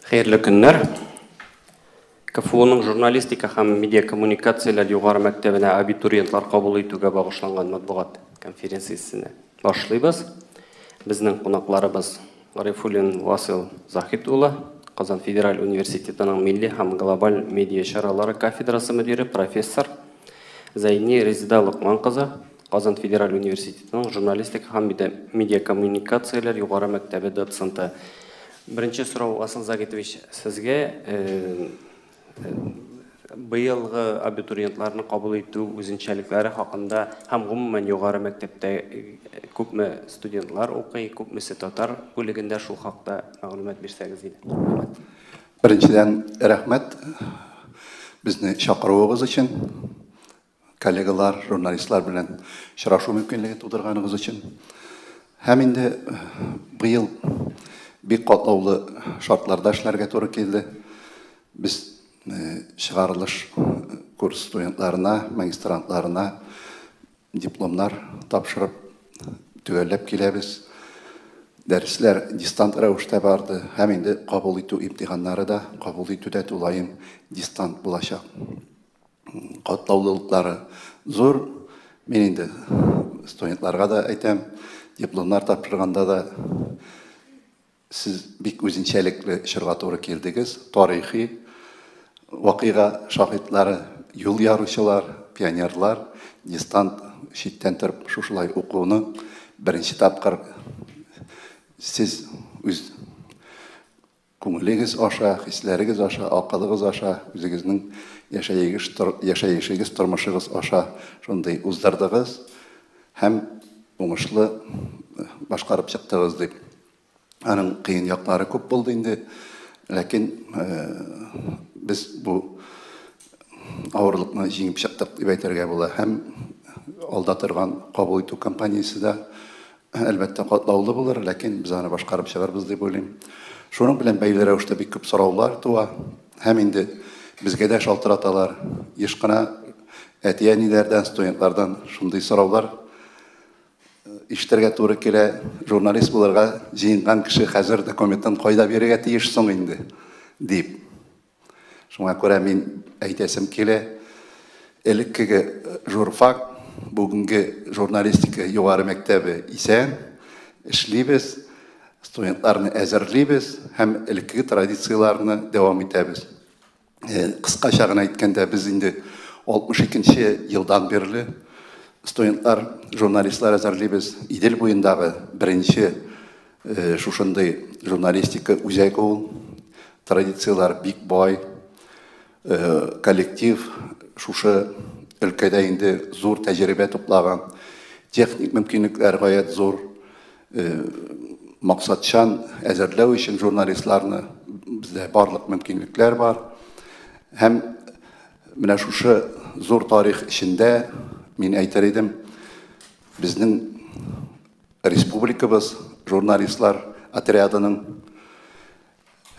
Xeyirli günler. КФУның журналистика һәм медиа коммуникацияләр югары мәктәбенә абитуриентлар кабул итүгә багышланган матбугат конференциясенә башлыйбыз. Безнең кунакларыбыз Гарифуллин Васил Захит улы, Казан Федераль университетының милли һәм глобаль медиа чаралары кафедрасы мөдире профессор Зайни Резида Лукман кызы, Казан Федераль университетының журналистика һәм медиа коммуникацияләр югары мәктәбе доценты. Birinci soru Asıl Zagitoviç sizge bıyılgı abituriyentlarını kabul ettiği üzünçelikleri hakkında hem gümmen yukarı mektepte köpme studentlar okuy, köpmesi tatar bölümünde şu hakta malumat berseniz idi. Birinciden rahmet bizni çağırığınız için, kollegalar, jurnalistler bilen şıraşu mümkünlüğü tudurganınız için. Hem indi bu yıl bir katlavlı şartlarda işlerge doğru geldi. Biz çıkarılış kurs studentlarına, magistrantlarına diplomlar tapşırıp tügellep gelemiz. Dersler distant rəvişdə vardı. Hem indi kabul etü imtihanları da kabul etüdə dolayım distant bulaşaq. Katlavlılıkları zor. Men indi studentlarga da aytam, diplomlar tapşırganda da siz bik özünçelikli şırğa doğru geldiniz. Tarihi, vakıga şahitleri, yol yarışçılar, pionerlar, distant şitten tırp şuşulay okuğunu birinci tapqır siz öz көңіліңіз аша, хисләрігіз аша, ақылығыз аша, өзіңіздің яшайышыңыз, тұрмышыңыз аша шондай уздардығыз, һәм оңышлы башқарып шықтыңыз деп. Аның қиын яқтары көп болды енді, ләкин біз бұл ауырлықны жеңіп шықтық деп айтарға бола. Һәм алда тұрған қабыл ету компаниясы да әлбәттә катлаулы булыр, ләкин біз аны башқарып шығарбыз деп ойлаймын. Шуның белән бәйле рәвештә бик күп сораулар туа. Һәм инде безгә дә шалтыраталар. Еш кына әти-әниләрдән, студентлардан шундый сораулар ишетергә туры килә. Журналист булырга җыенган кеше хәзер документтан кайда бирергә тиеш соң инде дип. Шуңа күрә мин әйтәсем килә, элеккеге журфак, бүгенге журналистика югары мәктәбе исән, эшлибез, студентларны әзерлибез һәм элеккеге традицияларны дәвам итәбез. Кыскача гына әйткәндә, без инде 62нче елдан бирле студентлар, журналистлар әзерлибез. Идел буендагы беренче шушындай журналистика үзәге ул. Традициялар бик бай, коллектив шушы өлкәдә инде зур тәҗрибә туплаган, техник мөмкинлекләр гаять зур. Максатчан әзерләү өчен журналистларны бездә барлык мөмкинлекләр бар. Һәм менә шушы зур тарих эчендә мин әйтер идем, безнең республикабыз журналистлар отрядының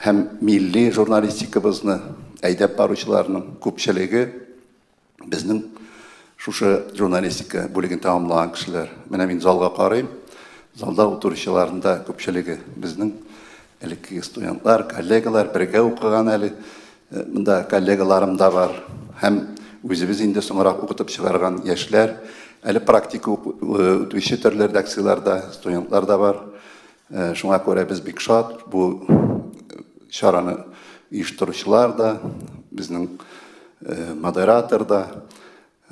һәм милли журналистикабызны әйдәп баручыларның күпчелеге безнең шушы журналистика бүлеген тамамлаган кешеләр. Менә мин залга карыйм. Залда отырышчыларында көпчелеге безнең элеккеге студентлар, коллегалар, бергә укыган әле монда коллегаларым да бар. Һәм үзебез инде соңрак укытып чыгарган яшьләр, әле практика үтүче төрле редакцияларда студентлар да бар. Шуңа күрә без бик шат бу чараны оештыручылар да, безнең модератор да,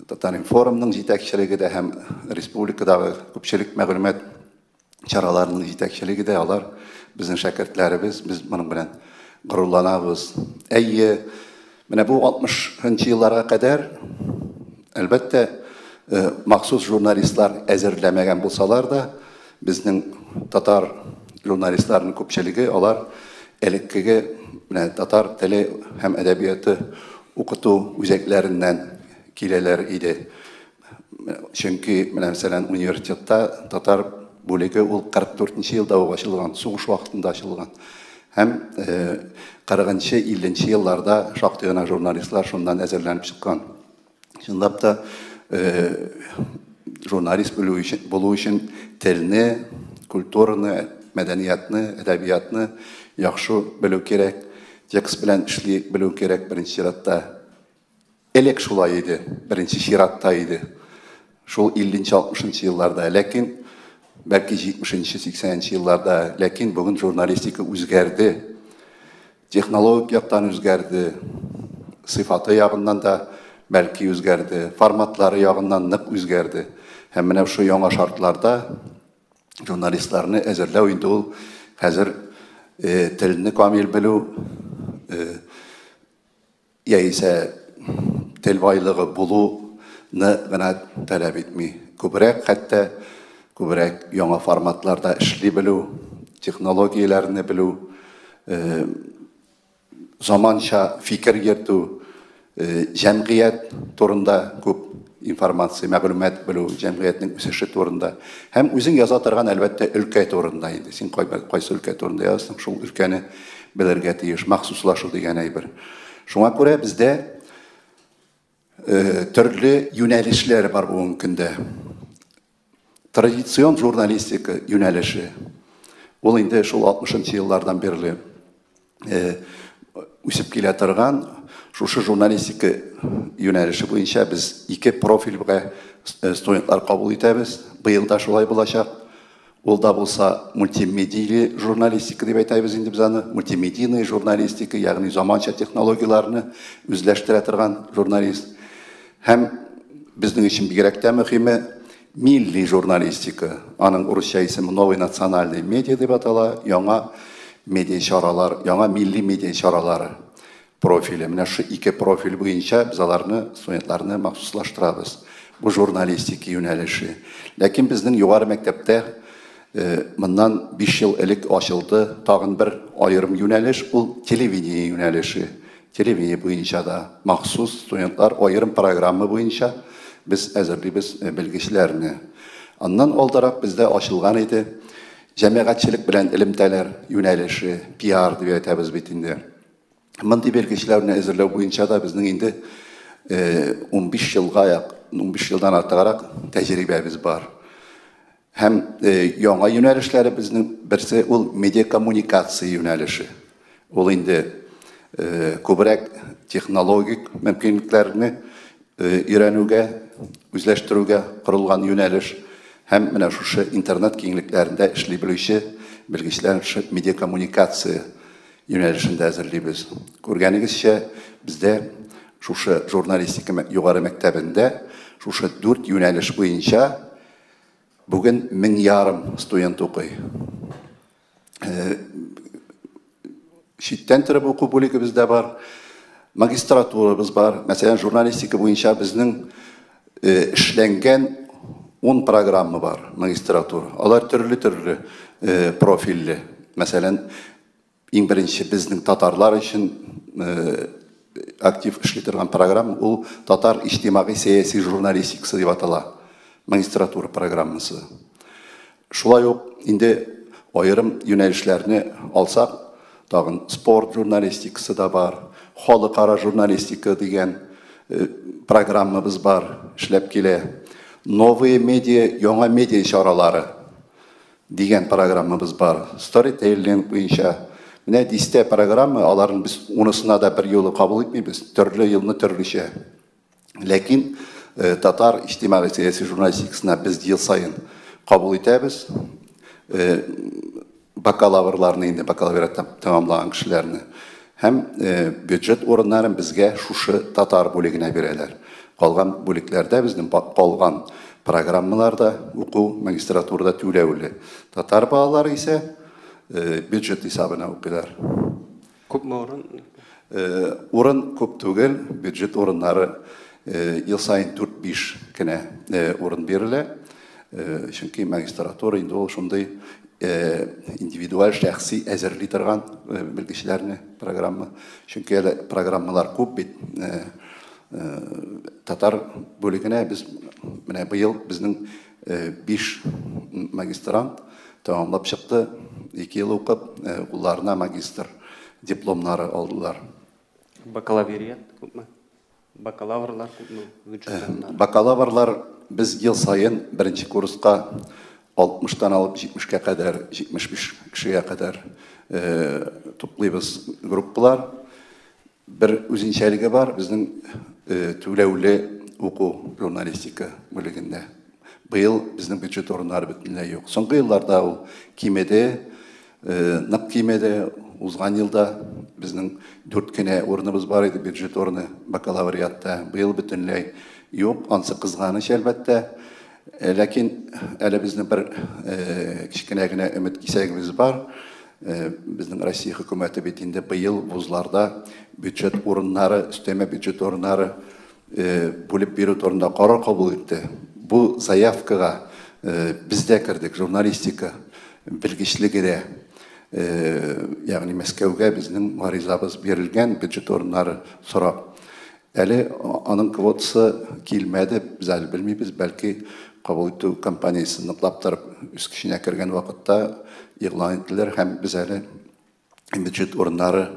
Татар-информның җитәкчелеге дә һәм республикадагы күпчелек мәгълүмат чараларының җитәкчелеге дә алар безнең шәкертләребез, без моның белән горурланабыз. Әйе, менә бу 60нчы елларга кадәр әлбәттә махсус журналистлар әзерләмәгән булсалар да, безнең татар журналистларының күпчелеге алар элеккеге менә татар теле һәм әдәбияты укыту үзәкләреннән киләләр иде. Чөнки менә мәсәлән университетта татар бүлеге ул 44нче елда ачылган, сугыш вакытында ачылган. Һәм 40нчы, 50нче елларда шактый гына журналистлар шундан әзерләнеп чыккан. Чынлап та журналист булу өчен телне, культураны, мәдәниятны, әдәбиятны яхшы белү кирәк. текст белән эшли белү кирәк беренче чиратта. Элек шулай иде, беренче чиратта иде. Шул 50-60 елларда, ләкин бәлки 70-80 елларда, ләкин бүген журналистика үзгәрде. Технологик яктан үзгәрде. Сыйфаты ягыннан да бәлки үзгәрде. Форматлары ягыннан нык үзгәрде. Һәм менә шу яңа шартларда журналистларны әзерләү инде ул хәзер телне камил белү, яисә тел байлыгы булуны гына таләп итми. Күбрәк хәтта күбрәк яңа форматларда эшли белү, технологияләрне белү, заманча фикер йөртү, җәмгыять турында күп информация, мәгълүмат белү, җәмгыятьнең үсеше турында. Һәм үзең яза торган әлбәттә өлкә турында инде. Син кайсы өлкә турында язасың, шул өлкәне белергә тиеш, махсуслашу дигән әйбер. Шуңа күрә бездә төрле юнәлешләр бар бүгенге көндә. Традицион журналистика юнәлеше. Ул инде шул 60-нчы еллардан бирле үсеп килә торган. Шушы журналистика юнәлеше буенча без 2 профильгә студентлар кабул итәбез. Быел да шулай булачак. Ул да булса мультимедиялы журналистика дип әйтәбез инде без аны. Мультимедийный журналистика, ягъни заманча технологияларны үзләштерә торган журналист. Һәм безнең өчен бигрәк тә мөһиме милли журналистика. Аның урысча исеме новый национальный медиа дип атала. Яңа медиа чаралар, яңа милли медиа чаралары профиле. Менә шу 2 профиль буенча без аларны, студентларны махсуслаштырабыз. Бу журналистика юнәлеше. Ләкин безнең югары мәктәптә моннан 5 ел элек ачылды тагын бер аерым юнәлеш, ул телевидение юнәлеше. Телевидение буенча да махсус студентлар аерым программа буенча biz әзерлибез белгечләрне. Аннан алдарак бездә ачылган иде җәмәгатьчелек белән элемтәләр юнәлеше, PR дип әйтәбез бит инде. Мондый белгечләрне әзерләү буенча да безнең инде 15 елдан артыграк тәҗрибәбез бар. Һәм яңа юнәлешләре безнең берсе ул медиа коммуникация юнәлеше. Ул инде күбрәк технологик мөмкинлекләрне өйрәнүгә, үзләштерүгә корылган юнәлеш. Һәм менә шушы интернет киңлекләрендә эшли белүче белгечләр медиа коммуникация юнәлешендә әзерлибез. Күргәнегезчә, бездә шушы журналистика югары мәктәбендә шушы 4 юнәлеш буенча бүген 1000 студент укый. Читтән торып уку бүлеге бездә бар, магистратурабыз бар. Мәсәлән, журналистика буенча безнең эшләнгән 10 программа бар, магистратура. Алар төрле профильле. Мәсәлән, иң беренче безнең татарлар өчен актив эшли торган программа ул татар иҗтимагый сәяси журналистикасы дип атала. Магистратура программасы. Шулай ук инде аерым юнәлешләрне алсак, тагын спорт журналистикасы да бар, халыкара журналистика дигән программабыз бар, эшләп килә. Новые медиа, яңа медиа чаралары дигән программабыз бар. Storytelling буенча менә 10 программа, аларны без унысына да бер юлы кабул итмибез, төрле елны төрлечә. Ләкин татар иҗтимагый сәяси журналистикасына без ел сайын кабул итәбез. Бакалаврларны инде бакалавриат тәмамлаган кешеләрне. Һәм бюджет урыннарын безгә шушы татар бүлегенә бирәләр. Калган бүлекләрдә безнең калган программаларда уку магистратурада түләүле. Татар балалары исә бюджет хисабына укыйлар. Күпме урын? Урын күп түгел, бюджет урыннары ел сайын 4-5 кенә урын бирелә. Чөнки магистратура инде ул шундый индивидуаль шәхси әзерли торган белгечләрне программа. Чөнки программалар күп бит. Татар бүлегенә без менә быел безнең 5 магистрант тәмамлап чыкты. 2 ел укып, уларына магистр дипломнары алдылар. Бакалавриат күпме? Бакалаврлар күпме? Бакалаврлар без ел сайын беренче курска 60'tan алып 70'e kadar, 75 kişiye kadar topluyuz gruplar. Bir üzünçəligi var, bizning tövləvli oku jurnalistika bölümünde. Bu yıl bizning büdjet orunları bütünlüğü yok. Soңғы yıllarda o kimede, nap kimede, uzgan yılda bizning 4 kene orunumuz var idi, büdjet orunu bakalavriyatta. Bu yıl bütünlüğü yok, ansı kızganış elbette. Lakin әле bizning bir kichkinagina ümit kisagimiz var. Bizning Rossiya hukumati betinde bu yıl vuzlarda büdjet orunları, üsteme büdjet orunları bölüp beru torunda karar kabul etti. Bu zayavkaga bizde kirdik, jurnalistika bilgiçligi de yani Moskovga bizning arizabız berilgan büdjet orunları sorab. Әле аның kvotası келмәде, biz әле bilmeybiz, belki kabul ettiği kampaniyasını nıqlaptırıp üst kişine kirgen vakitte ilan ettiler. Hem biz әле büdjet orunları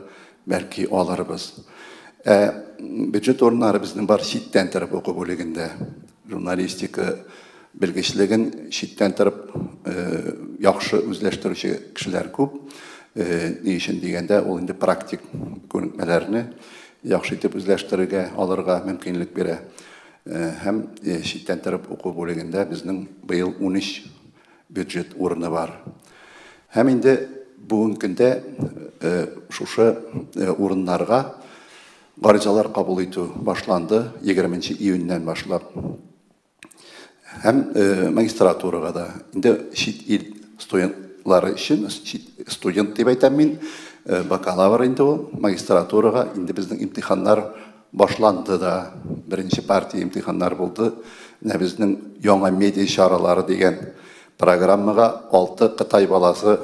belki alırız. Büdjet orunları bizning var şitten taraf oku bölümünde. Jurnalistika bilgiçligin şitten taraf yaxşı özleştirici kişiler köp. Ne için degende ol indi praktik görünmelerini yaxşı etip özleştirige alırga mümkünlük bere. Hem şitten taraf oku bölümünde bizning bu yıl 13 büdjet orunu var. Hem indi bugün günde şuşu orunlarga garizalar kabul etü başlandı 20 iyundan başlap. Hem magistraturaga da indi şit il studentları için student dep aytam men bakalavr indi o magistraturaga indi bizning imtihanlar başlandı da birinci partiya imtihanlar buldu. Ne bizning Yoңа media şaralары degen programmaga 6 Қытай balası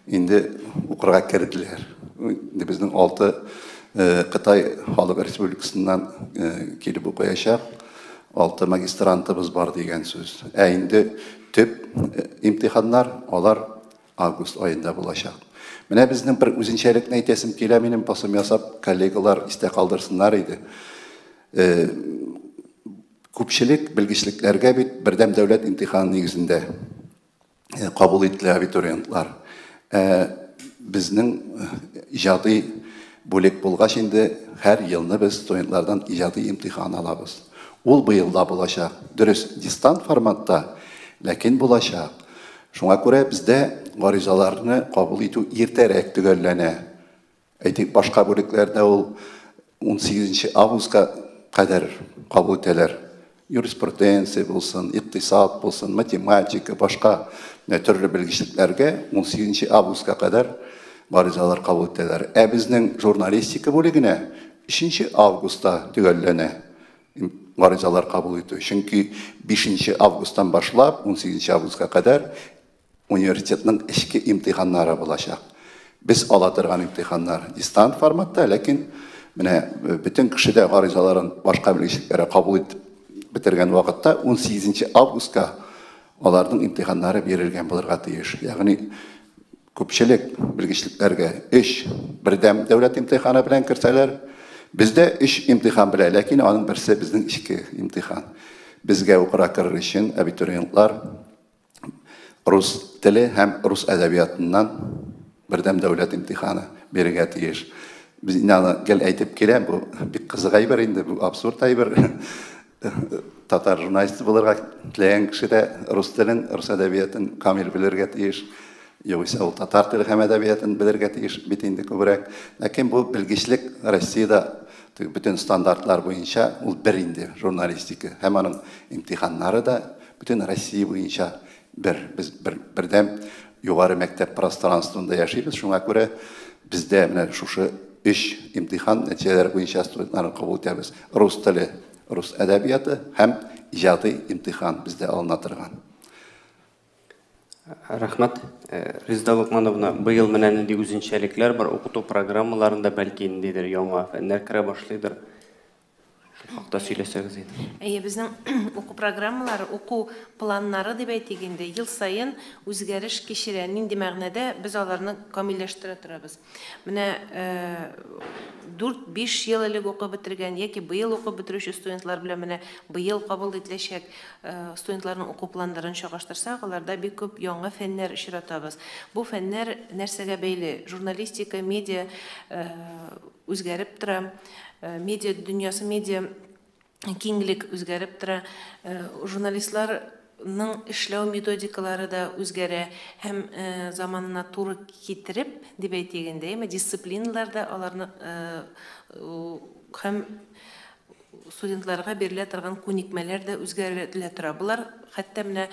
indi ukurga kirdiler. Indi bizning 6 Қытай Халық Республикасынан kelip okuyaşaq 6 magistrantımız var degen söz. Indi tüp imtihanlar olar avgust ayında bulaşaq. Mine bizning bir üzünçelikni aytesim kele, menim basım yasap kollegalar iste kaldırsınlar idi. Köpçilik bilgiçliklerge birdem devlet imtihanı negizinde kabul ettiler abituriyentlar. Bizning ijadi bölek bulgaç indi her yılını biz studentlardan ijadi imtihan alabız. Ol bu yılda bulaşaq. Dürüst distant formatta, lakin bulaşaq. Şuna göre bizde garizalarını kabul etü erterek tügellene. Aytik başka böleklerde ol 18 avgust'a kadar kabul eteler. Jurisprudensiya bolsun, iktisat bolsun, matematika, başka türlü bilgiçliklerge 18 avgust'a kadar garizalar kabul eteler. Bizning jurnalistika bölügüne 3 avgust'ta tügellene garizalar kabul etü. Çünkü 5 avgust'tan başlap 18 avgust'a kadar üniversitetin eski imtihanları bulaşaq. Biz alatırgan imtihanlar distant formatta, lakin bütün kişide garizaların başka bilgiçliklere kabul etip bitirgen vakitte 18 avgust'a onların imtihanları verilgen bulurga tiyiş. Yani köpçilik bilgiçliklerge iş birdem devlet imtihanı bilen kirseler, bizde iş imtihan bile, lakin onun birisi bizning işki imtihan. Bizge okura kirir için abituriyentlar Rus dili hem Rus edebiyatından birdem devlet imtihanı berige tiyiş. Biz inanı gel aytip kelem, bu bir kızık ayber indi, bu absurd ayber. Tatar jurnalisti bulurga tileyen kişi de Rus dilin, Rus edebiyatın kamil bilirge tiyiş. Yoksa o Tatar dili hem edebiyatın bilirge tiyiş bitindi köbürek. Lakin bu bilgiçlik Rossiyada bütün standartlar boyunca bir indi jurnalistika. Hem onun imtihanları da bütün Rossiya boyunca biz birdem yukarı mektep prostransiyonunda yaşayız. Şuna göre bizde şu iş imtihan neticeleri boyunca studentların kabul etimiz. Rus dili, Rus edebiyatı hem icadi imtihan bizde alınatırgan. Rahmat. Rizda Lukmanovna, bu yıl menen indi üzünçelikler var, okutu programmalarında belki indidir, Yoңа fenler kire başlaydır. Хакта сөйләсәгез иде. Безнең уку программалары, уку планнары дип әйтгәндә, ел сайын үзгәреш кичерә. Нинди мәгънәдә без аларны камилләштерә торабыз. Менә 4-5 ел элек укып бетергән яки быел укып бетерүче студентлар белән менә быел кабул ителәчәк студентларның уку планнарын чагыштырсак, аларда бик күп яңа фәннәр очратабыз. Бу фәннәр нәрсәгә бәйле? Журналистика, медиа үзгәреп тора. Медиа дөньясы, медиа киңлек үзгәреп тора. Журналистларның эшләү методикалары да үзгәрә һәм заманына туры китереп дип әйтгәндә, дисциплиналар да аларны һәм студентларга бирелә торган күнекмәләр дә үзгәрелә тора. Булар хәтта менә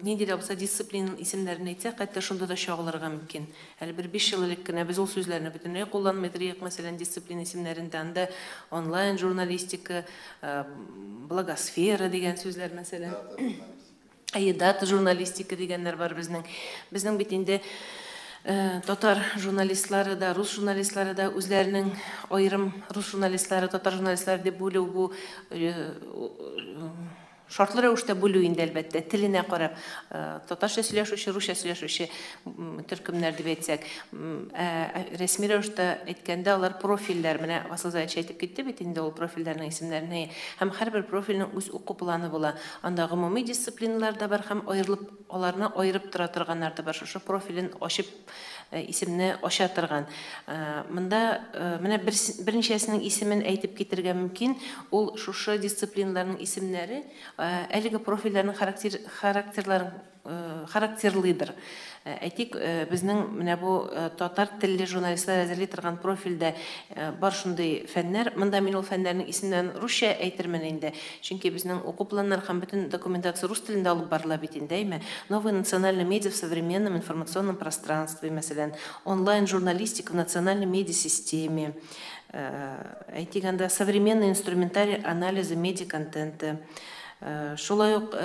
нинди дә булса дисциплина исемнәрен әйтсәк, хәтта шунда да чагылырга мөмкин. Әле 5 ел элек кенә без ул сүзләрне бөтенләй кулланмый торыйк, мәсәлән, дисциплина исемнәрендә анда онлайн журналистика, благосфера дигән сүзләр, мәсәлән, дата журналистика дигәннәр бар безнең. Безнең бит инде татар журналистлары да, рус журналистлары да үзләренең аерым рус журналистлары, татар журналистлары дип бүлү бу шартлы рәвештә бүлү инде әлбәттә, теленә карап, татарча сөйләшүче, русча сөйләшүче төркемнәр дип әйтсәк, рәсми рәвештә әйткәндә алар профильләр, менә Васыл Заевич әйтеп китте бит инде ул профильләрнең исемнәрне, һәм һәрбер профильнең үз уку планы була. Анда гомуми дисциплиналар да бар, һәм аерылып, аларны аерып тора торганнар да бар, шушы профилен ачып исемне ача торган. Монда менә берничәсенең исемен әйтеп китергә мөмкин. Ул шушы дисциплиналарның исемнәре әлеге профильләрнең характерлыдыр. Әйтик, безнең менә бу татар телле журналистлар әзерли торган профильдә бар шундый фәннәр. Монда мин ул фәннәрнең исемнәрен русча әйтермен инде. Чөнки безнең уку планнары һәм бөтен документация рус телендә алып барыла бит инде. Новые национальные медиа в современном информационном пространстве, мәсәлән, онлайн журналистика в национальной медиа-системе. Әйтгәндә современный инструментарий анализа медиа-контента. Шулай ук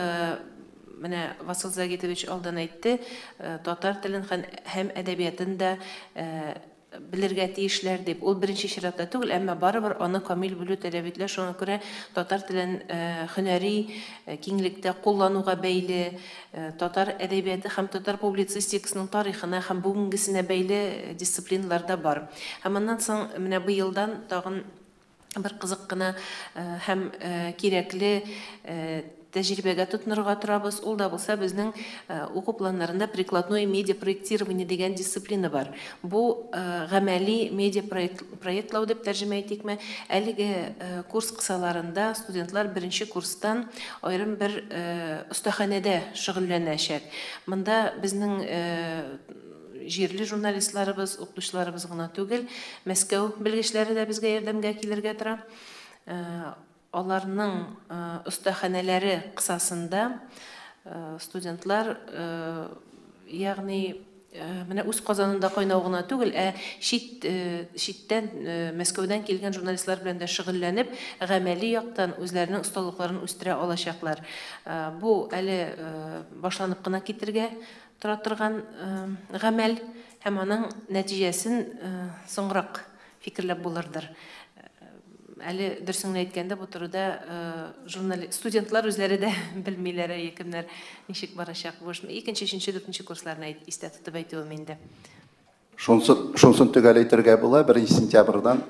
менә Васыл Загитович алдан әйтте, татар телен һәм әдәбиятын да белергә тиешләр дип. Ул беренче чиратта түгел, әмма барыбер аны камил белү таләп ителә. Шуңа күрә татар телен һөнәри киңлектә куллануга бәйле, татар әдәбияты һәм татар публицистикасының тарихына һәм бүгенгесенә бәйле дисциплиналар да бар. Һәм аннан соң менә быелдан тагын бер кызык кына һәм кирәкле тәҗрибәгә тотынырга торабыз. Ул да булса безнең уку планнарында прикладное медиа проектирование дигән дисциплина бар. Бу гамәли медиа проектлау дип тәрҗемә итикме? Әлеге курс кысаларында студентлар беренче курстан аерым бер остаханәдә шөгыльләнәчәк. Монда безнең җирле журналистларыбыз, укытучыларыбыз гына түгел, Мәскәү белгечләре дә безгә ярдәмгә килергә тора. Аларның остаханәләре кысасында студентлар, ягъни менә үз Казанында кайнау гына түгел, читтән Мәскәүдән килгән журналистлар белән дә шөгыльләнеп, гамәли яктан үзләренең осталыкларын үстерә алачаклар. Бу әле башланып кына китергә тора торган гамәл һәм аның нәтиҗәсен соңрак фикерләп булырдыр. Әле дөресен әйткәндә бу турыда студентлар үзләре дә белмиләр, кемнәр ничек барачак. Бу 2-нче, 3-нче, 4-нче курсларны истә тотып әйтүем инде. Шунсын төгәл әйтергә була, 1 сентябрьдән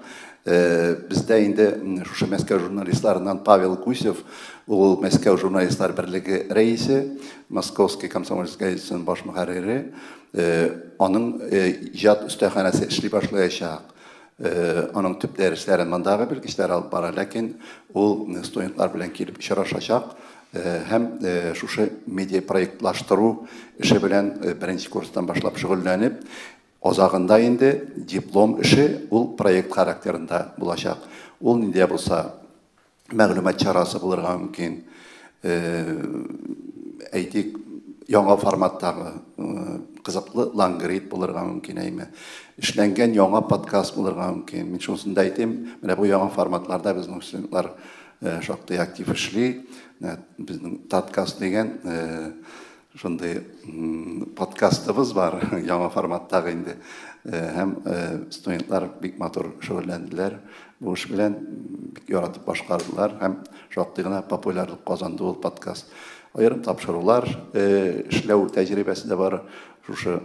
бездә инде шушы Мәскәү журналистларыннан Павел Гусев, ул Мәскәү журналистлар берлеге рәисе, Московский комсомольский газетаның баш мөхәррире, аның иҗат остаханәсе эшли башлаячак. Аның төп дәресләрен мондагы белгечләр алып бара, ләкин ул студентлар белән килеп очрашачак һәм шушы медиа проектлаштыру эше белән беренче курстан башлап шөгыльләнеп, азагында инде диплом эше ул проект характерында булачак. Ул нинди булса мәгълүмат чарасы булырга мөмкин. Әйтик, яңа форматтагы кызыклы лангрид булырга мөмкин әйме. Эшләнгән яңа подкаст булырга мөмкин. Мин шунда әйтим, менә бу яңа форматларда безнең студентлар шактый актив эшли. Безнең подкаст дигән шундай подкастыбыз бар, яңа форматтагы инде. Һәм студентлар бик матур шөгыльләнделәр. Бу эш белән бик яратып башкардылар һәм шактый гына популярлык казанды ул подкаст. Аерым тапшырулар эшләү тәҗрибәсе дә бар. Шушы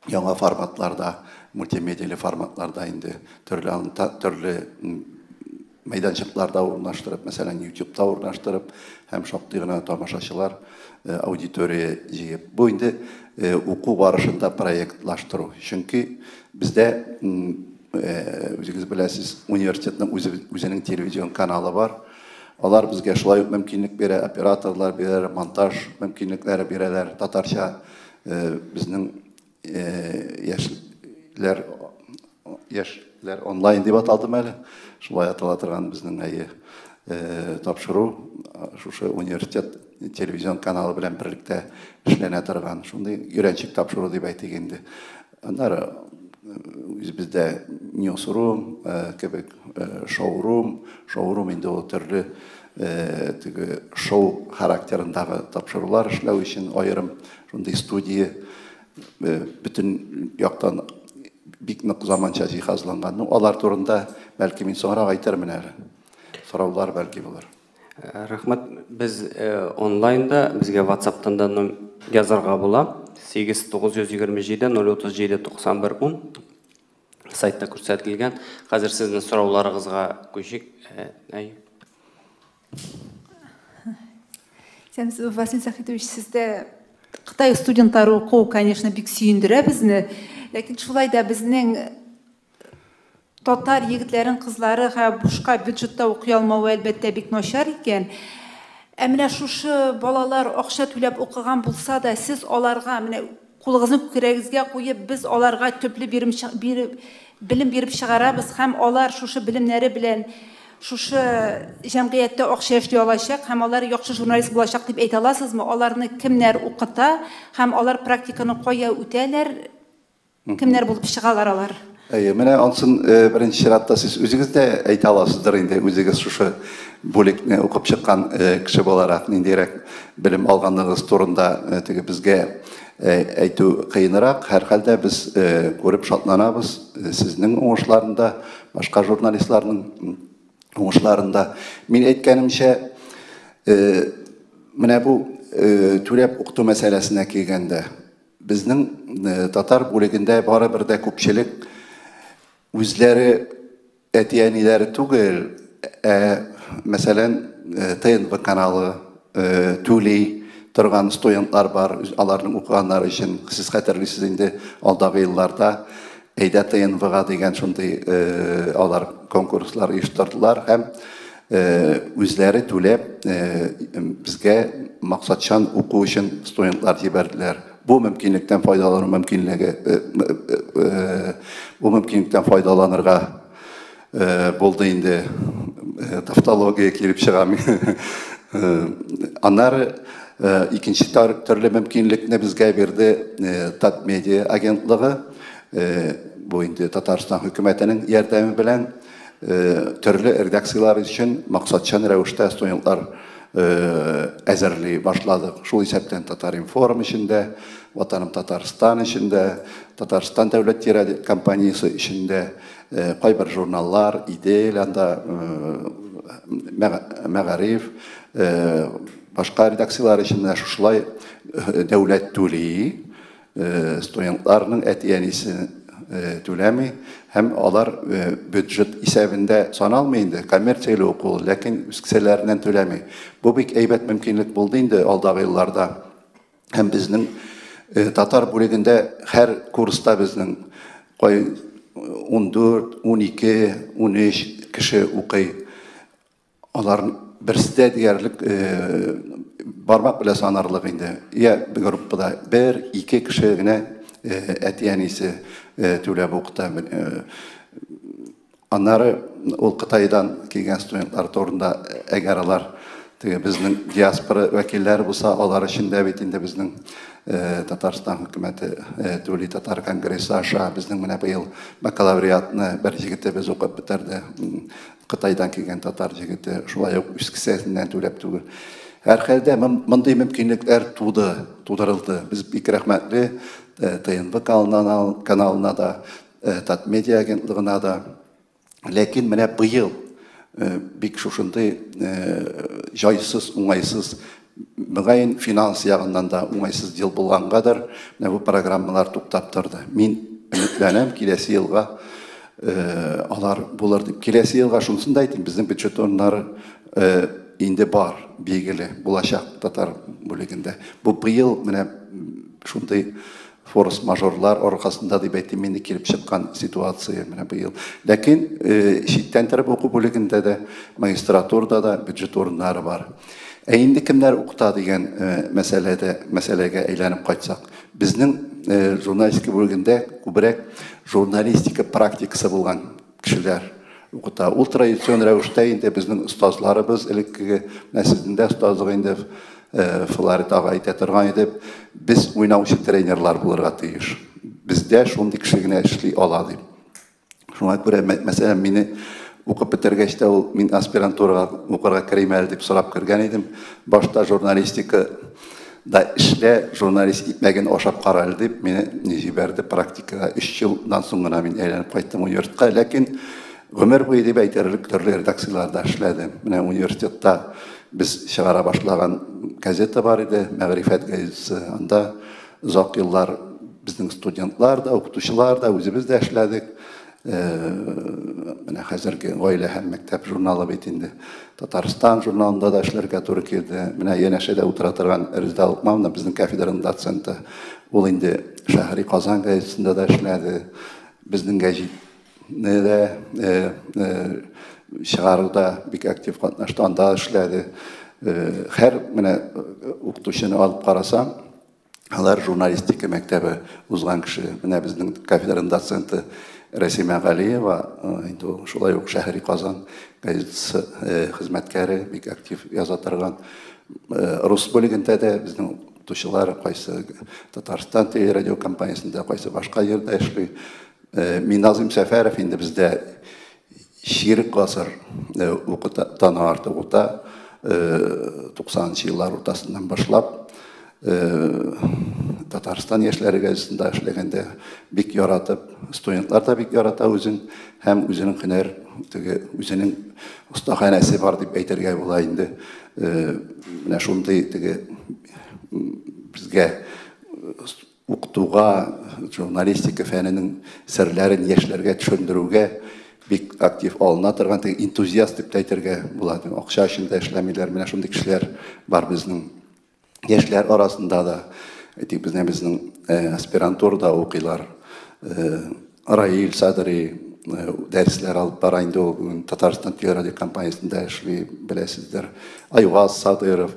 яңа форматларда, мультимедиялы форматларда инде төрле мәйданчыкларда урнаштырып, мәсәлән, YouTube'та урнаштырып, һәм шактый гына тамашачылар аудитория җыеп. Бу инде уку барышында проектлаштыру. Чөнки бездә үзегез беләсез, университетның үзенең телевизион каналы бар. Алар безгә шулай ук мөмкинлек бирә, операторлар бирә, монтаж мөмкинлекләре бирәләр. Татарча безнең яшьләр онлайн дип аталдым әле. Шулай атала торган безнең тапшыру шушы университет телевизион каналы белән берлектә эшләнә торган. Шундый йөрәнчек тапшыру дип әйтик инде. Аннары бездә newsroom, кебек showroom инде ул төрле теге шоу характерындагы тапшырулар эшләү өчен аерым шундый студия бүтән яктан бик нык заманча җиһазланган. Алар турында бәлки мин соңрак әйтермен әле. Сораулар бәлки булыр. Рәхмәт. Без онлайнда безгә WhatsApp-тан да язарга була. 8927-037-91-10 сайтта күрсәтелгән. Хәзер сезнең сорауларыгызга күчик. Василий Захитович, сездә Кытай студентлары уку, конечно, бик сөендерә безне. Ләкин шулай да безнең татар егетләрен, кызлары бушка бюджетта укый алмауы әлбәттә бик начар икән. Ә менә шушы балалар акча түләп укыган булса да, сез аларга менә кулыгызны күкрәгезгә куеп, без аларга төпле белем биреп чыгарабыз һәм алар шушы белемнәре белән шушы җәмгыятьтә акча эшли алачак һәм алар яхшы журналист булачак дип әйтә аласызмы? Аларны кемнәр укыта һәм алар практиканы кая үтәләр? Кемнәр булып чыгалар алар? Менә ансын беренче чиратта сез үзегез дә әйтә аласыздыр инде, үзегез шушы бүлекне укып чыккан кеше буларак, ниндирәк белем алганлыгыз турында теге безгә әйтү кыенрак. Һәр хәлдә без күреп шатланабыз сезнең уңышларында, башка журналистларның уңышларында. Мин әйткәнемчә, менә бу түләп укыту мәсьәләсенә килгәндә, безнең татар бүлегендә барыбер дә күпчелек үзләре әтиәниләре түгел, мәсәлән, ТНВ каналы түли торган студентлар бар, аларның укыганнары өчен. Сез хәтерлисез инде, алдагы елларда әйдә ТНВ-га дигән шундый алар конкурслар оештырдылар һәм үзләре түләп безгә максатчан уку өчен студентлар җибәрделәр. Бу мөмкинлектән файдаланырга булды инде. Тавтология килеп чыга. Аннары икенче төрле мөмкинлекне безгә бирде Татмедиа агентлыгы. Бу инде Татарстан хөкүмәтенең ярдәме белән төрле редакциялар өчен максатчан рәвештә студентлар әзерли башладык. Шул исәптән Татар-Информ эчендә, Ватаным Татарстан эчендә, Татарстан дәүләт телекомпаниясе эчендә кайбер журналлар, Идеяланда, Мәгариф, башка редакциялар эчендә шулай дәүләт түли, студентларның әтиәнисе түләми һәм алар бюджет исәбендә саналмый инде, коммерцияле уку, ләкин үз кесәләреннән түләми. Бу бик әйбәт мөмкинлек булды инде алдагы елларда. Һәм безнең татар бүлегендә һәр курста безнең 14, 12, 13 кеше укый. Алар берсдә диярлек бармак белән санарлык инде. Я группада 1-2 кеше генә әтиәнисе түләп укыта. Аннары ул Кытайдан килгән студентлар турында әгәр алар безнең диаспора вәкилләре булса, алар өчен дә бит инде безнең Татарстан хөкүмәте Түли Татар конгрессы аша безнең менә быел бакалавриатны бер җегете без укып бетерде. Кытайдан килгән татар җегете шулай ук үз кесәсеннән түләп түгел. Her halde mınдай mümkünlükler tuduruldu. Biz bir rahmetli TNV kanalına da, Tat Media agentliğine da. Lakin mene bu yıl bir şuşunday jaysız, uңайсыз, müğayın finans yağından da uңайсыз yıl bulğan kadar bu programmalar tuktap durdu. Min ümitlenem kilesi yılga alar bular deyip. Kilesi yılga şunsun da aytayım, bizim büdjet onları indi bar, bilgili, bulaşak Tatar bölümünde. Bu yıl mene şunday force majorlar orkasında deyip aytayım, meni kelip çıkan situasiya mene bu yıl. Lakin şitten taraf oku bölümünde de, magistraturda da büdjet orunları var. Eğindi kimler okuta degen meselege eğlenip kaçsak. Bizning jurnalistika bölümünde kubrek jurnalistika praktikası bulgan kişiler okuta. Ul tradisiyon rəvişdə indi bizning ustazlarımız, ilk sizin ustazlığı indi Florida ağayı tətirgan edib, biz oynauçı trenerlar bulurğa teyir. Bizde şunday kişiligine işli aladı. Şuna göre mesela meni okup bitirgeçte min aspiranturaga okurga kireyim dep sorap kirgen edim. Başta jurnalistika da işle jurnalist itmegen oşap karal dep meni jiberdi praktika 3 yıldan sonra men eğlenip kayttım üniversiteye. Lakin ömür boyu dep aytarlık türlü redaksiyalarda işledim. Mene üniversitede biz çıgara başlagan gazete var idi, Mağrifet gazetesi. Anda uzak yıllar bizning studentlar da, okutuşular da, özümüz de işledik. Mene hazırki oyle hem mektep jurnalı bitindi. Tataristan jurnalında da işlerge to'g'ri keldi. Mene yeneşede o'tiratirgan Rizdal Ukmamda bizning kafedraning dotsenti. Ol indi Shahriy Qozon gazetesinde de işledi. Bizning gazetede шығаруda bik aktif qatnaşdı, anda işledi. Her mene o'qituvchini alıp qarasam, alar jurnalistika maktabi uzgan kishi. Mene bizning kafedraning dotsenti Rasima G'aliyeva, endi şolay o'q Shahriy Qozon gazetesi xizmatkari, bik aktif yozatirgan. Rus bölümünde de bizning o'qituvchilar qaysi Tatariston radio kompaniyasida, qaysi boshqa yerda ishli. Minazim Safarov endi bizda şiirik qasır o'qitan artı o'ta 90'lı yıllar ortasından başlap Tataristan Yaşları gazetesinde işlegende bik yaratıp, studentlar da bik yarata özün, hem özünün hüner, özünün ustahanesi var deyip aytarga bulayındı. Mene şunday bizge o'qituga, jurnalistika fəninin sirlərin yaşlarga tushundiruga bik aktif alınatırgan, entuziyast deyip aytarga buladı. Oqsha işinde işlemeyler, mene şunday kişiler var bizning yaşlar arasında da. Bizning aspiranturda okuylar. Rail Sadri dersler alıp barayında o Tataristan Radio kompaniyasında işli bilesizler. Ayvaz Sadırov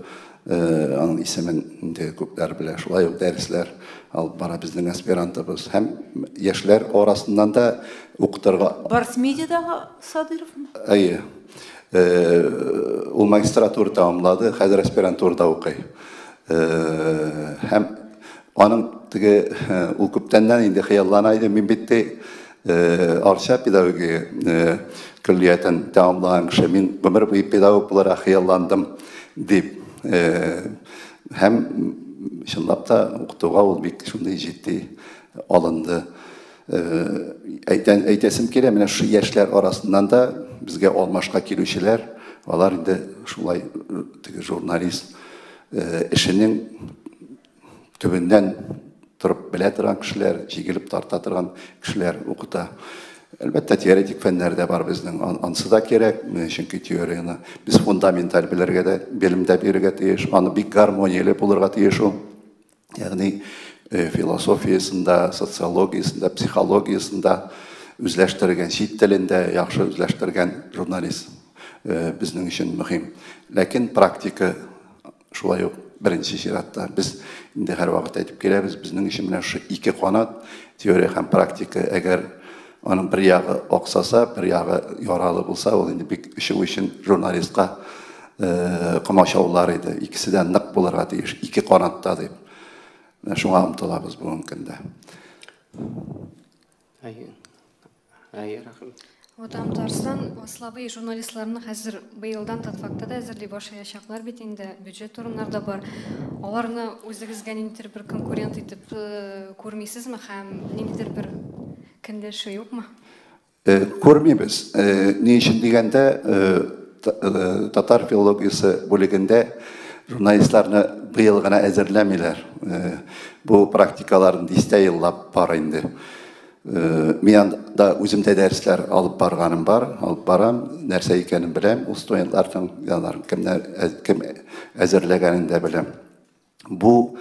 onun isiminde köpler bile şulay dersler alıp bara bizning aspirantımız. Hem yaşlar arasından da okutarga. Bars Media'da Sadırov mu? Ayı. O magistratur tamamladı, hazır aspiranturda okuy. Hem onun o küptenden indi xiyallanaydı. Min bitti Arşa pedagogi külliyeten tamamlayan kişi. Min ömür boyu pedagog olarak xiyallandım deyip. Hem şunlap da okutuğa ol bir şunday ciddi alındı. Aytesim kere, mene şu yaşlar arasından da bizge olmaşqa kelüşüler. Olar indi şulay jurnalist işinin tübünden turup bile turan kişiler, jigilip tartatırgan kişiler okuta. Elbette teoretik fenlerde var bizden. Ansı da gerek, çünkü teoriyani biz fundamental bilirge de, bilimde birge teyiş, anı bir garmoniyeli bulurga teyiş o. Yani filosofiyasında, sosyologiyasında, psikologiyasında üzleştirgen, şiit dilinde yaxşı üzleştirgen jurnalist bizden için mühim. Lakin praktika şulay yok. Birinci şiratda biz indi her vaqt aytib kelemiz, bizning işimiz şu iki qanat, teoriya hem praktika. Eğer onun bir yağı oqsasa, bir yağı yaralı bulsa, o indi bir işi için jurnalistqa qamaşavlar idi. İkisinden nıq bularga teyiş, iki qanatda deyip. Şuna umtulabız bugün gündə. Hayır, rahim. Отам Тарсан, слабый журналистларны хәзер быелдан татфакта да әзерли башаячаклар бит инде бюджет урыннарда бар. Аларны үзегезгә ниндидер бер конкурент итеп күрмисезме һәм ниндидер бер кендәше юкмы? Көрмейбіз. Не үшін дегенде татар филологиясы бөлігінде журналистларны быйыл гына әзерләмиләр. Бу практикаларын дистә еллап бар инде. Мен да үзем дә дәресләр алып барганым бар, алып барам, нәрсә икәнен беләм, ул студентларның кем әзерләгәнен дә беләм. Бу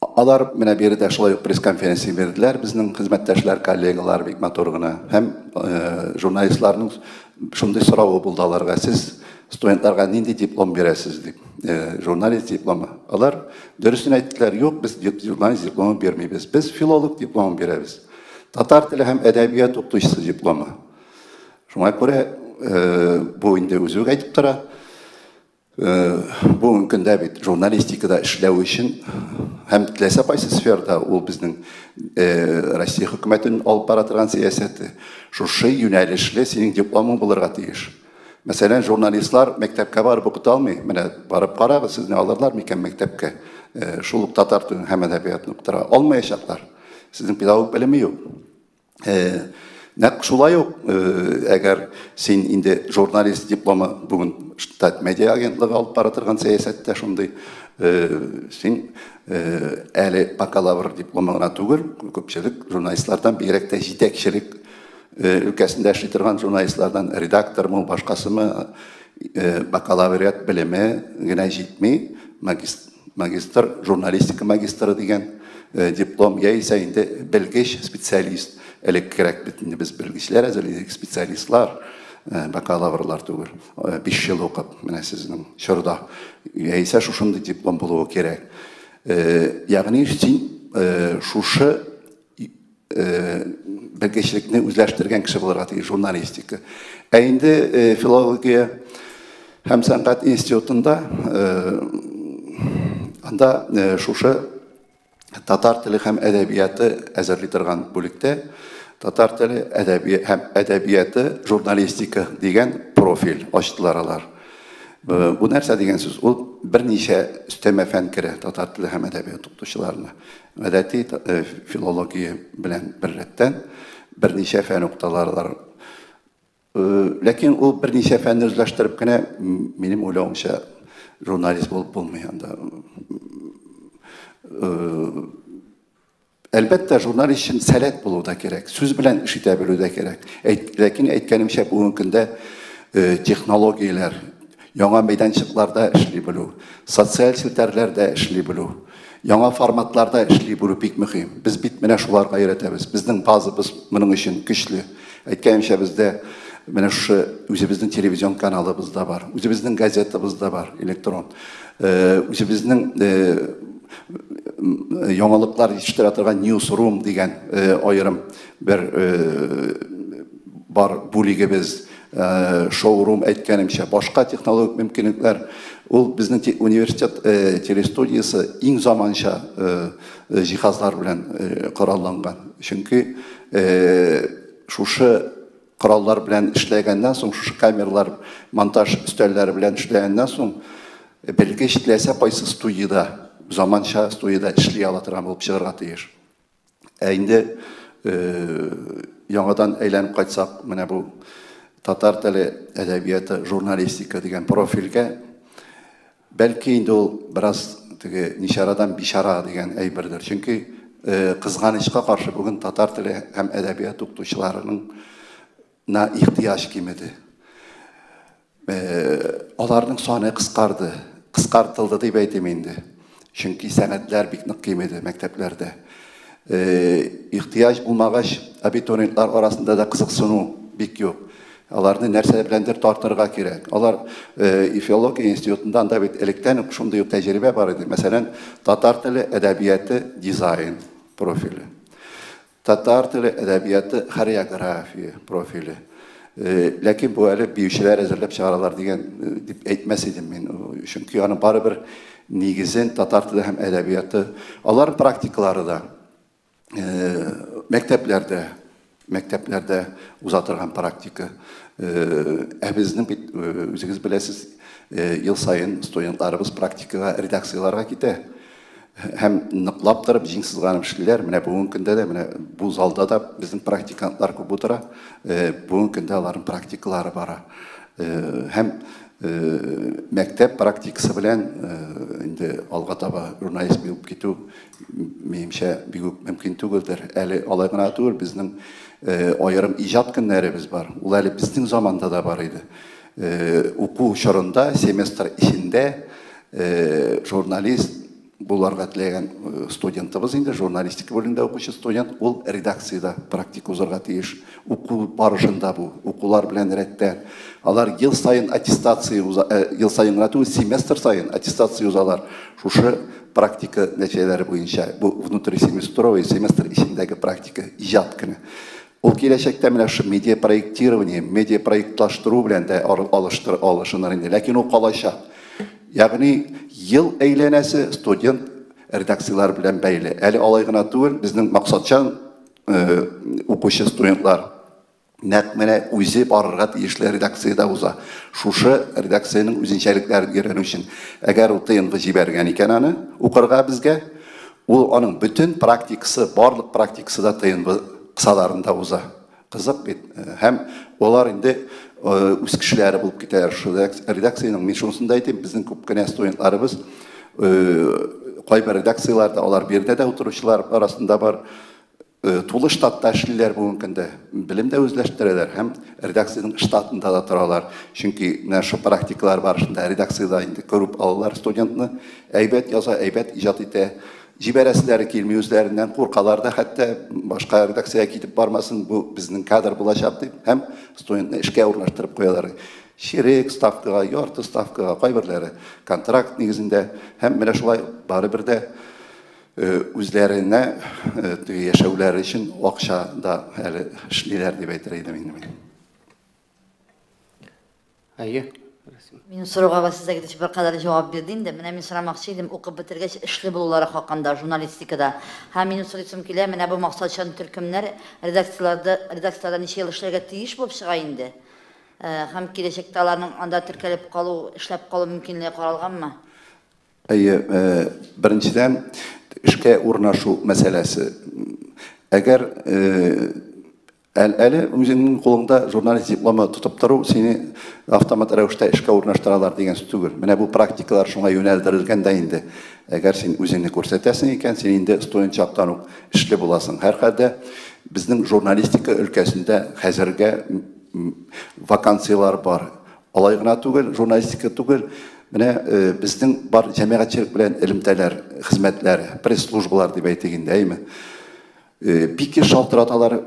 алар менә биредә шулай ук пресс-конференция бирделәр, безнең хезмәттәшләр, коллегалар бик матур гына һәм журналистларның шундый соравы булды аларга: сез студентларга нинди диплом бирәсез дип, журналист дипломы. Алар дөресен әйттеләр: юк, без журналист дипломы бирмибез, без филолог дипломы бирәбез. Татар теле һәм әдәбият укытучысы дипломы. Шуңа күрә бу инде үзе әйтеп тора. Бу мөмкиндә бит журналистикада эшләү өчен һәм теләсә кайсы сферада ул безнең Россия хөкүмәтенең алып бара торган сәясәте шушы юнәлешле синең дипломың булырга тиеш. Мәсәлән, журналистлар мәктәпкә барып укыта алмый. Менә барып карагыз, сезне алырлар микән мәктәпкә? Шул ук татар телен һәм әдәбиятны укытыра алмаячаклар. Сезнең педагог белеме юк. Нәкъ шулай ук, әгәр син инде журналист дипломы бүген штат медиа агентлыгы алып бара торган сәясәттә шундый, син әле бакалавр дипломы гына түгел, күпчелек журналистлардан бигрәк тә җитәкчелек өлкәсендә эшли торган журналистлардан редактормы, башкасымы бакалавриат белеме генә җитми, магистр, журналистика магистры дигән диплом яисә инде белгеч специалист. Элеккерәк бит инде без белгечләр әзерләйдек, специалистлар, бакалаврлар түгел. 5 ел укып, менә сезнең чорда яисә шушындый диплом булуы кирәк. Ягъни син шушы белгечлекне үзләштергән кеше булырга тиеш журналистика. Инде филология һәм сәнгать институтында анда шушы татар теле һәм әдәбияты әзерли торган бүлектә татар теле һәм әдәбияты журналистика дигән профиль ачтылар алар. Бу нәрсә дигән сүз? Ул берничә өстәмә фән керә татар теле һәм әдәбият укытучыларына. Гадәти филология белән беррәттән берничә фән укыталар. Ләкин ул берничә фәнне үзләштереп кенә минем уйлавымча журналист булып булмый анда. Әлбәттә, журналист өчен сәләт булу да кирәк, сүз белән эш итә белү дә кирәк. Ләкин әйткәнемчә, бүгенге көндә технологияләр, яңа мәйданчыкларда эшли белү, социаль селтәрләрдә эшли белү, яңа форматларда эшли белү бик мөһим. Без бит менә шуларга өйрәтәбез. Безнең базабыз моның өчен көчле. Әйткәнемчә, бездә менә шушы үзебезнең телевизион каналыбыз да бар, үзебезнең газетабыз да бар, электрон. Үзебезнең яңалыклар җитештерә торган Newsroom дигән аерым бер бар бүлегебез, шоурум әйткәнемчә, башка технологик мөмкинлекләр. Ул безнең университет телестудиясы иң заманча җиһазлар белән коралланган. Чөнки шушы кораллар белән эшләгәннән соң, шушы камералар, монтаж өстәлләре белән эшләгәннән соң, белгеч теләсә кайсы студияда, заманча студияда эшли ала торган булып чыгарга тиеш. Инде яңадан әйләнеп кайтсак, менә бу татар теле әдәбияты журналистика дигән профильгә, бәлки инде ул бераз теге нишарадан бишара дигән әйбердер. Чөнки кызганычка каршы бүген татар теле һәм әдәбият укытучыларының ихтияҗ кимеде. Аларның саны кыскартылды дип әйтәм инде. Чөнки сәнәтләр бик нык кимеде мәктәпләрдә. Ихтияҗ булмагач, абитуриентлар арасында да кызыксыну бик юк. Аларны нәрсә беләндер тартырга кирәк. Алар филология институтында анда бит электән үк шундый ук тәҗрибә бар иде. Мәсәлән, татар теле әдәбияты дизайн профиле. Татар теле әдәбияты хореография профиле. Ләкин бу әле биючеләр әзерләп чыгаралар дигән дип әйтмәс идем мин. Чөнки аның барыбер нигезен татар теле һәм әдәбияты, алар практикалары да мәктәпләрдә мәктәпләрдә узатырган практика. Безнең бит үзегез беләсез, ел сайын студентларыбыз практикага, редакцияларга китә. Һәм ныклап торып җиңсезләнеп эшлиләр. Менә бүгенге көндә дә, менә бу залда да безнең практикантлар күп утыра. Бүгенге көндә аларның практикалары бара. Һәм мәктәп практикасы белән инде алга таба журналист булып китү минемчә бик мөмкин түгелдер. Әле алай гына түгел, безнең аерым иҗат көннәребез бар. Ул әле безнең заманда да бар иде. Уку чорында, семестр ичендә журналист буларга теләгән студентыбыз инде, журналистика бүлегендә укучы студент, ул редакциядә практика узарга тиеш. Уку барышында бу, укулар белән рәттән. Алар ел сайын аттестация, ел сайын гына семестр сайын аттестация узалар. Шушы практика нәтиҗәләре буенча, бу внутрисеместровый семестр ичендәге практика иҗат көне. Ул киләчәктә менә шу медиа проектирование, медиа проектлаштыру белән дә алышыныр инде, ләкин ул калачак. Ягъни ел әйләнәсе студент редакциялар белән бәйле. Әле алай гына түгел, безнең максатчан укучы студентлар нәкъ менә үзе барырга тиешле редакциядә уза. Шушы редакциянең үзенчәлекләрен өйрәнү өчен, әгәр ул ТНВ җибәргән икән аны укырга безгә, ул аның бүтән практикасы, барлык практикасы да ТНВ кысаларында уза. Кызык бит. Һәм алар инде үз кешеләре булып китәләр. Шу редакциянең, мин шунысын да әйтим, безнең күп кенә студентларыбыз кайбер редакцияларда, алар бердә дә утыручылар арасында бар, тулы штатта эшлиләр бүгенге көндә. Белем дә үзләштерәләр һәм редакциянең штатында да торалар. Чөнки менә шу практикалар барышында редакциядә инде күреп алалар студентны, әйбәт яза, әйбәт иҗат итә. Җибәрәселәре килми, үзләреннән куркалар да, хәтта башка редакциягә китеп бармасын, бу безнең кадр булачак дип, һәм студентны эшкә урнаштырып куялар. Ширек ставкага, ярты ставкага, кайберләре контракт нигезендә, һәм менә шулай барыбер дә үзләренә яшәүләре өчен акча да әле эшлиләр дип әйтер идем инде. Әйе. Мен сорауга сезгә китеп бер кадәр җавап бирдем дә, менә мин сорамакчы идем, укып бетергәч эшле булулары хакында журналистикада. Һәм минем сорыйсым килә, менә бу максатчан төркемнәр редакцияларда ничә ел эшләргә тиеш булып чыга инде. Һәм киләчәктә аларның анда теркәлеп калу, эшләп калу мөмкинлеге каралганмы? Әйе, беренчедән эшкә урнашу мәсьәләсе. Әгәр әле үзеңнең кулыңда журналист дипломы тотып тору сине автомат рәвештә эшкә урнаштыралар дигән сүз түгел. Менә бу практикалар шуңа юнәлдерелгән дә инде. Әгәр син үзеңне күрсәтәсең икән, син инде студент чактан ук эшле буласың. Һәрхәлдә безнең журналистика өлкәсендә хәзергә вакансиялар бар. Алай гына түгел, журналистика түгел, менә безнең бар җәмәгатьчелек белән элемтәләр, хезмәтләре, пресс-службалар дип әйтик инде, әйме. Бик шалтыраталар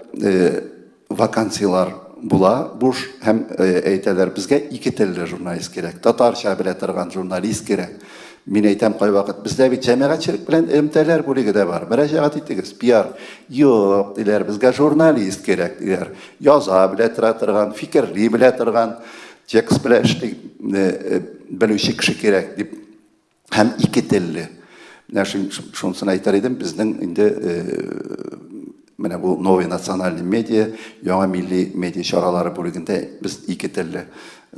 вакансиялар була, буш, һәм әйтәләр, безгә ике телле журналист кирәк, татарча белә торган журналист кирәк. Мин әйтәм кайвакыт, бездә бит җәмәгатьчелек белән элемтәләр бүлеге дә бар. Мөрәҗәгать итегез, пиар. Юк, диләр, безгә журналист кирәк, диләр. Яза белә тора торган, фикерли белә торган, текст белә эшли белүче кеше кирәк дип. Һәм ике телле. Менә шунысын әйтер идем, безнең инде менә бу новый национальный медиа, яңа милли медиа чаралары бүлегендә без ике телле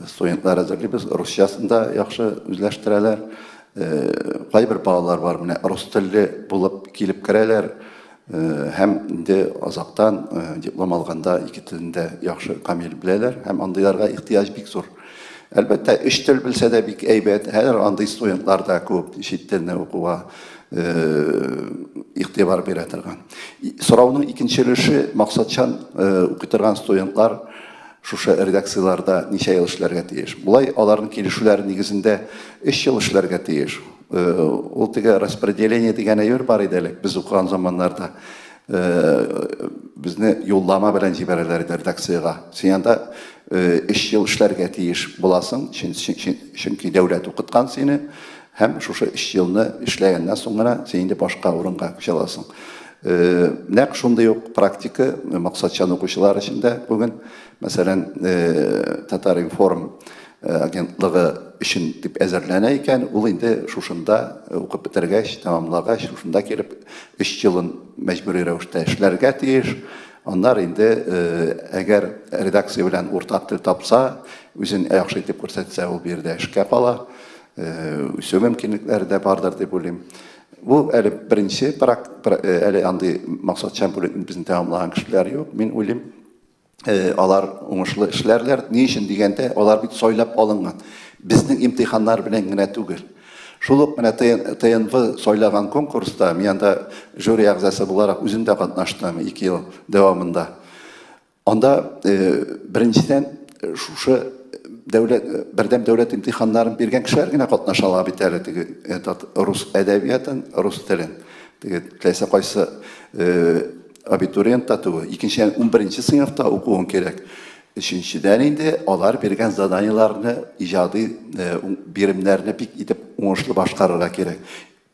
студентлар әзерлибез. Русчасында яхшы үзләштерәләр. Кайбер балалар бар, менә рус телле булып килеп керәләр. Һәм инде азактан диплом алганда ике телендә яхшы камил беләләр, һәм андыйларга ихтыяҗ бик зур. Әлбәттә, өч тел белсә дә бик әйбәт, һәр андый студентлар да күп, чит телне укуга игътибар бирә торган. Сорауның икенче өлеше максатчан укый торган студентлар шушы редакцияларда ничә ел эшләргә тиеш. Булай аларның килешүләре нигезендә 3 ел эшләргә тиеш. Ул теге распределение дигән әйбер бар иде әле без укыган заманнарда. Безне юллама белән җибәрәләр редакциягә. Син анда 3 ел эшләргә тиеш буласың, чөнки дәүләт укыткан сине, һәм шушы 3 елны эшләгәннән соң гына син инде башка урынга күчә аласың. Нәкъ шундый ук практика максатчан укучылар өчен дә бүген, мәсәлән, Татар-Информ агентлыгы өчен дип әзерләнә икән, ул инде шушында укып бетергәч, тәмамлагач, шушында килеп 3 елын мәҗбүри рәвештә эшләргә тиеш. Onlar indi əgər redaksiya белән уртак тел тапса, үзен яхшы итеп күрсәтсә, ул бу yerdə эшкә кала. Үсү мөмкинлекләре дә бардыр дип уйлыйм. Бу әле беренче әле андый максатчан бүлекне безне тәмамлаган кешеләр юк. Мин уйлыйм, алар уңышлы эшләрләр. Ни өчен дигәндә, алар бит сойлап алынган. Безнең имтиханнар белән генә түгел. Шул ук менә ТНВ сойлаган конкурста мин анда жюри әгъзасы буларак үзем дә катнаштым 2 ел дәвамында. Анда беренчедән шушы бердәм дәүләт имтиханнарын биргән кешеләр генә катнаша ала бит әле теге рус әдәбиятын, рус телен. Теге теләсә кайсы абитуриент татуы, икенчедән 11-нче сыйныфта укуын кирәк. Üçüncüdən indi onlar bergen zadaniyalarını, icadi birimlərini pik itib uğuşlu başqarırğa gerek.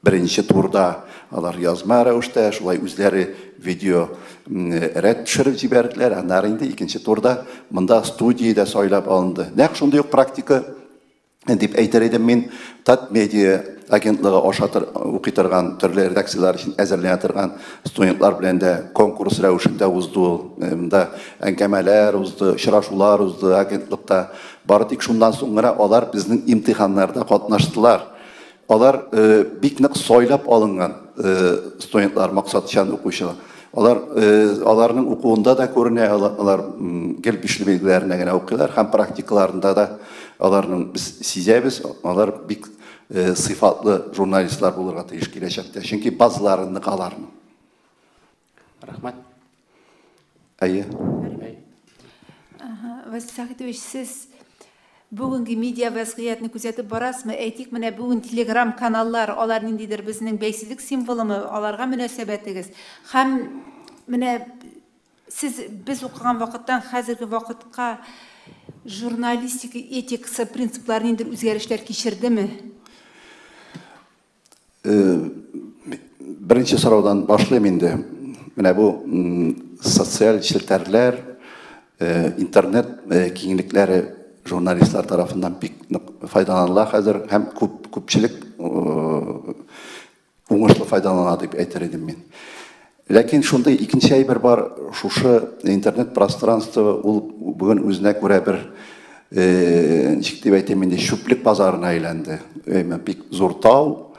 Birinci turda onlar yazma rəvişdə, şulay üzləri video rədd düşürüb cibərliklər. Onlar indi ikinci turda mında studiyada soylab alındı. Nəq şunda yox praktika deyip aytar edim men Tat Media agentlığı oqıytırğan türlü redaksiyalar için əzərləyətirğan studentlar bilən də konkurs rəvişində uzdu, ənkəmələr uzdu, şıraşular uzdu agentlikdə. Barıdik şundan sonra onlar bizning imtihanlarda qatnaşdılar. Onlar bik nıq soylab alınğan studentlar, maqsadçan oquşular. Onların oqуында da görünə, onlar gəlbişli bilgilərinə gənə oquyurlar, həm praktikalarında da onların biz sizəbiz, onlar bik sıfatlı jurnalistler bulurğa teyş geləcəkdə. Çünki bazılarını qalarmı. Rahmat. Әйе. Сағитович, сіз бүгінгі медиа вазғиятны күзетіп барасмы? Әйтик, менә бүгін телеграм каналлар, олар ниндидер біздің бәйсіздік символымы, оларға мөнәсәбәтегез. Һәм менә сіз біз оқыған вақыттан хәзерге вақытқа журналистика этикасы принциплары ниндидер үзгәрешләр кичердеме? Birinci sorudan başlayayım indi. Менә bu sosyal şilterler, internet kenglikleri jurnalistler tarafından pek faydalanırlar. Hazır hem köpçülük uğuşlu faydalanan deyip aytar edim men. Lakin şunda ikinci şey bir var, şuşu internet prostranство ул bugün özüne göre bir nişik deyip aytayım indi, şüplük pazarına aylandı. Pek zor tau.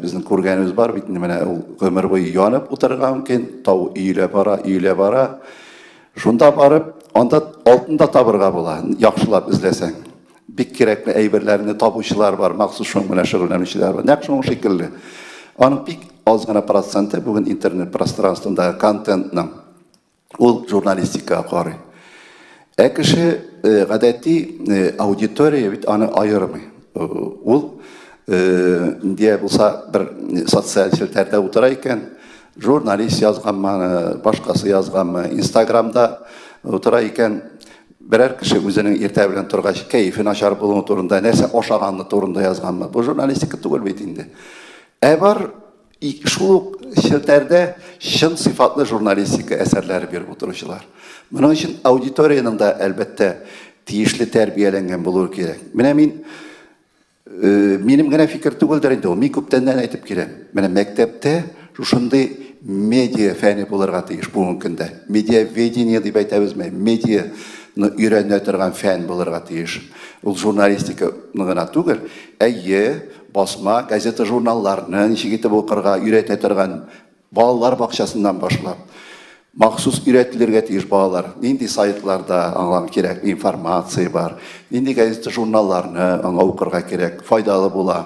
Bizning ko'rganimiz bor, mana ömür bo'yi yonib o'tirgan keyin tov iyile bara. Shunda borib, onda oltinda tabirga bo'ladi, yaxshilab izlasang. Bik kerakli ayberlarni topuvchilar bor, maxsus shu bilan shug'ullanuvchilar bor. Naq shu shekilli. Onun bik ozgina protsenti bugun internet prostranstvosida kontentning ul jurnalistika qori. Kishi g'adatiy auditoriya bit ani ayırmay. Ul diye bulsa bir sosyal şilterde oturayken jurnalist yazganmı, başkası yazganmı, Instagram'da oturayken birer kişi özünün ertə bilen turgaç keyfin aşar bulun turunda, neyse oşağanlı turunda yazganmı. Bu jurnalistika tugul betinde. Var şu şilterde şın sıfatlı jurnalistika eserleri bir oturuşular. Bunun için auditoriyanın da elbette tiyişli terbiyelengen bulur gerek. Benim gene fikir tuguldur indi o. Men köptenden aytып kelem. Mene mektepte şuşunday media fani bularga tegiş bugün künde. Media vedение deyip aytabız mı? Media'ны öğrenə turgan fan bularga tegiş. Ul jurnalistika gana tugul. Әйе, basma, gazete jurnallarını nişik etip oqırga öğretə turgan balalar bakçasından başlap. Maxsus üretilirge tegiş bağlar. Nindi saytlarda anlam kerakli informasiya var. Nindi gazete jurnallarını oqırga kerek, faydalı bola.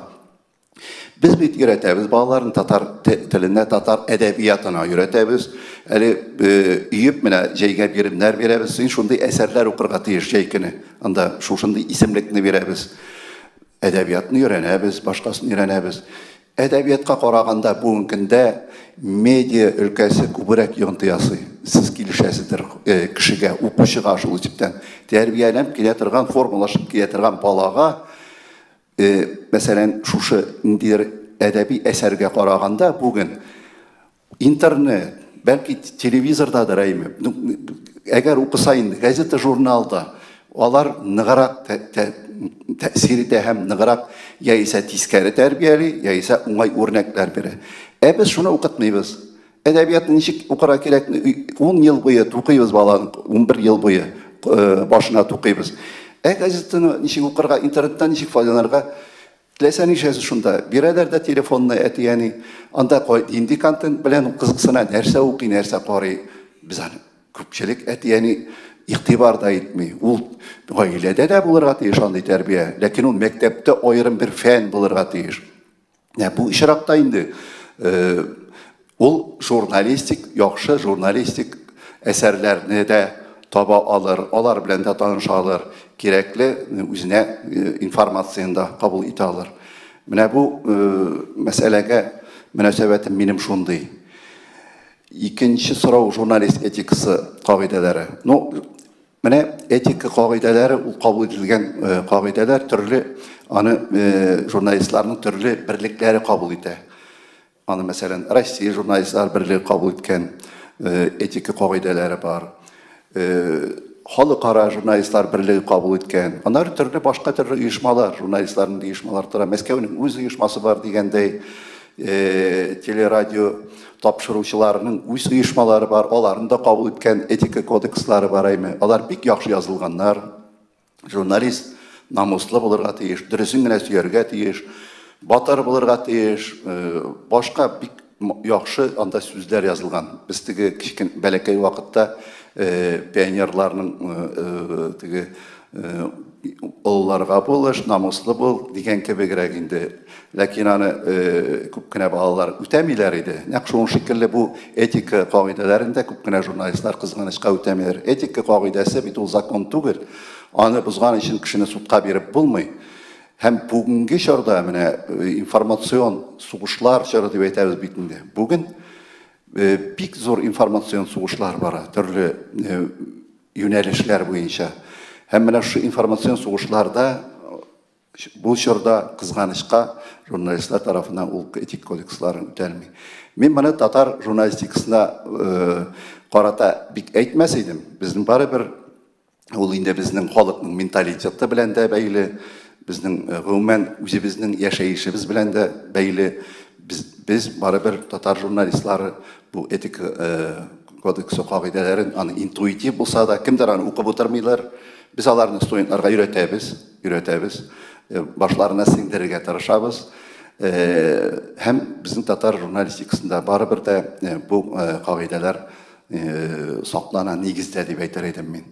Biz bit üretəbiz, bağların tatar tiline, tatar edebiyatına üretəbiz. Əli üyüp mənə jeyge birimler verəbiz. Şunday eserler oqırga tegiş jeykini. Anda şunday isimlikini verəbiz. Edebiyatını öğrenəbiz, başqasını öğrenəbiz. Edebiyatqa qaraganda bugün gündə media ülkəsi kübürək yığıntıyası. Siz kilişəsidir kişiyə, oquşuğa şulu tipdən tərbiyələnib keletirgan, formalaşıb keletirgan balağa məsələn şuşu indir ədəbi əsərgə qaraganda bugün internet, belki televizorda da rəymi, əgər oqısayın gazete jurnalda onlar nığaraq təsiri də həm nığaraq ya isə tiskəri tərbiyəli, ya isə onay örnəklər biri. Biz şunu oqutmayız. Edebiyatın nişik okura kerek 10 yıl boyu tukuyuz balanı, 11 yıl boyu başına tukuyuz. Gazetini nişik okurga, internetten nişik faydalanırga, Lesen işesi şunda, biraderde telefonla eti yani, anda koy, indikanten bilen kızıksına nerse okuy, nerse koruy, biz hani köpçelik eti yani iktibar da etmiyor. Ol ailede de bulurga tiyiş anday terbiye, lakin ol mektepte ayrım bir fen bulurga tiyiş. Ya bu işarakta indi. Ol jurnalistik, yaxşı jurnalistik eserlerini de taba alır, olar bilen de tanışalır, gerekli üzerine informasyonu da kabul ite alır. Mine bu meselege münasebetim benim şunday. İkinci soru jurnalist etikası kaideleri. No, mine etik kaideleri kabul edilgen kaideler türlü, anı jurnalistlerin türlü birlikleri kabul ite. Anı mesela Rusya jurnalistler birliği kabul etken etik kaideleri var. Halkara jurnalistler birliği kabul etken. Onlar türlü başka türlü uyuşmalar, jurnalistlerin uyuşmaları. Moskova'nın öz uyuşması var degende teleradyo tapşırıcılarının öz uyuşmaları var. Onların da kabul etken etik kodeksleri var. Onlar pek yaxşı yazılganlar. Jurnalist namuslu bulurga tiyiş, dürüsün gene suyerge tiyiş, batar bulurga tiyiş, başka pek yaxşı anda sözler yazılgan. Bizdeki kişkin belekey vakitte pionerlarının oğullarga buluş, namuslu bul, digen kebegirek indi. Lakin anı küpkine bağlılar ütemiler idi. Nakşı onun şekilde bu etika kaidelerinde küpkine jurnalistler kızganışka ütemiler. Etika kaidesi bir zakon tugir. Anı buzgan için kişini sutka berip bulmay. Hem bugünkü şarda informasyon suğuşlar şarda deyip aytamiz bitinde. Bugün pek zor informasyon suğuşlar var, türlü yönelişler boyunca. Hem şu informasyon suğuşlarda bu şarda kızganışka jurnalistler tarafından uluq etik kodekslerin ütelmeyi. Men bana Tatar jurnalistikasına qarata bik aytmasaydım, bizim bari bir ol indi bizning xalqning mentaliteti bilen de beyli, bizning umuman özümüzning yaşayışımız bilen de beyli. Biz bari bir Tatar jurnalistleri bu etik kodeks kaidelerin intuitiv bulsa da kimdir onu okup oturmaylar. Biz alarını studentlarga öğretemiz. Başlarına singdirge tırışabız. Hem bizim Tatar jurnalistikasında bari bir de bu kaideler saklanan negizde deyip aytar edim men.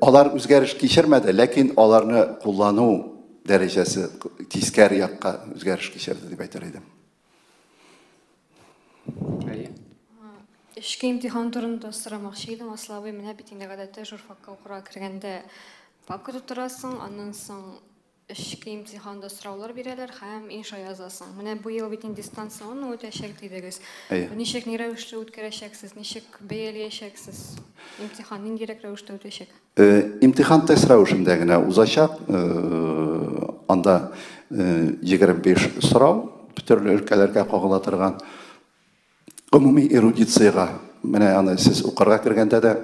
Onlar özgeriş geçirmedi, lakin onlarını kullanı derecesi teskari yakka özgeriş geçirdi deyip aytar edim. İşki imtihan turunda sıramakşıydım. Aslabı mine bitinde gadette jurfakka okura kirgende pakı tuturasın, anın son işki imtihanda sıralar bireler, hem inşa yazasın. Mine bu yıl bitin distansiyonu öteşek deydiniz. Nişek ne revişte ötkereşeksiz, nişek beyeleyişeksiz. İmtihanın gerek revişte öteşek. İmtihan test revişindegine uzlaşak. Anda 25 sırav, bütürlü ülkelerge qoğulatırgan umumi eruditsiyga, mene siz okurga kirgende de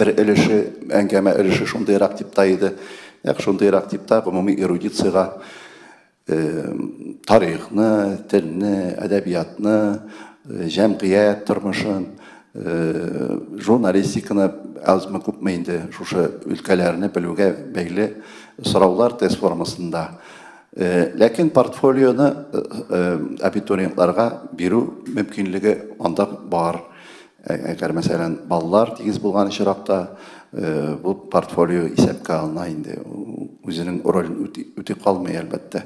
bir ilişi, engeme ilişi şundayrak tiptaydı. Yak şundayrak tipta umumi eruditsiyga tarihni, tilni, edebiyatni, cemiyet, turmuşun, jurnalistikini azmı kupmayındı. Şuşu ülkelerini bilüge beyli sıravlar test formasında. Lakin portfolyonu abituriyentlarga biru mümkünlüğü onda var. Eğer mesela ballar tegiz bulgan işarakta bu portfolyo isepka alınaydı. Özünün rolünü ütüp kalmıyor elbette.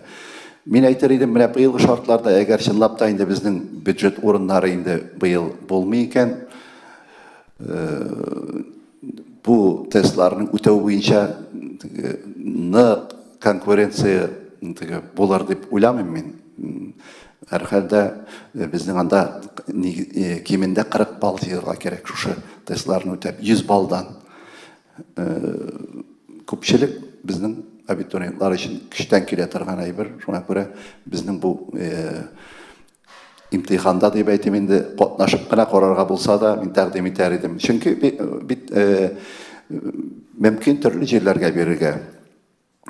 Men aytar edim, mine bu yılgı şartlarda eğer şınlap da indi bizning büdjet orunları indi bu yıl bolmayken bu testlerin ötevi boyunca konkurensiya bular dep uylamayman men. Her halde bizning anda kiminde 40 bal yığırga kerek şuşu testlerini ötep 100 baldan. Köpçilik bizning abituriyentlar için kişiden kile turgan aybir. Şuna göre bizning bu imtihanda deyip aytayım endi qatnaşıp gana qararga bolsa da men taqdim eter edim. Çünkü mümkün türlü yerlerge berirge.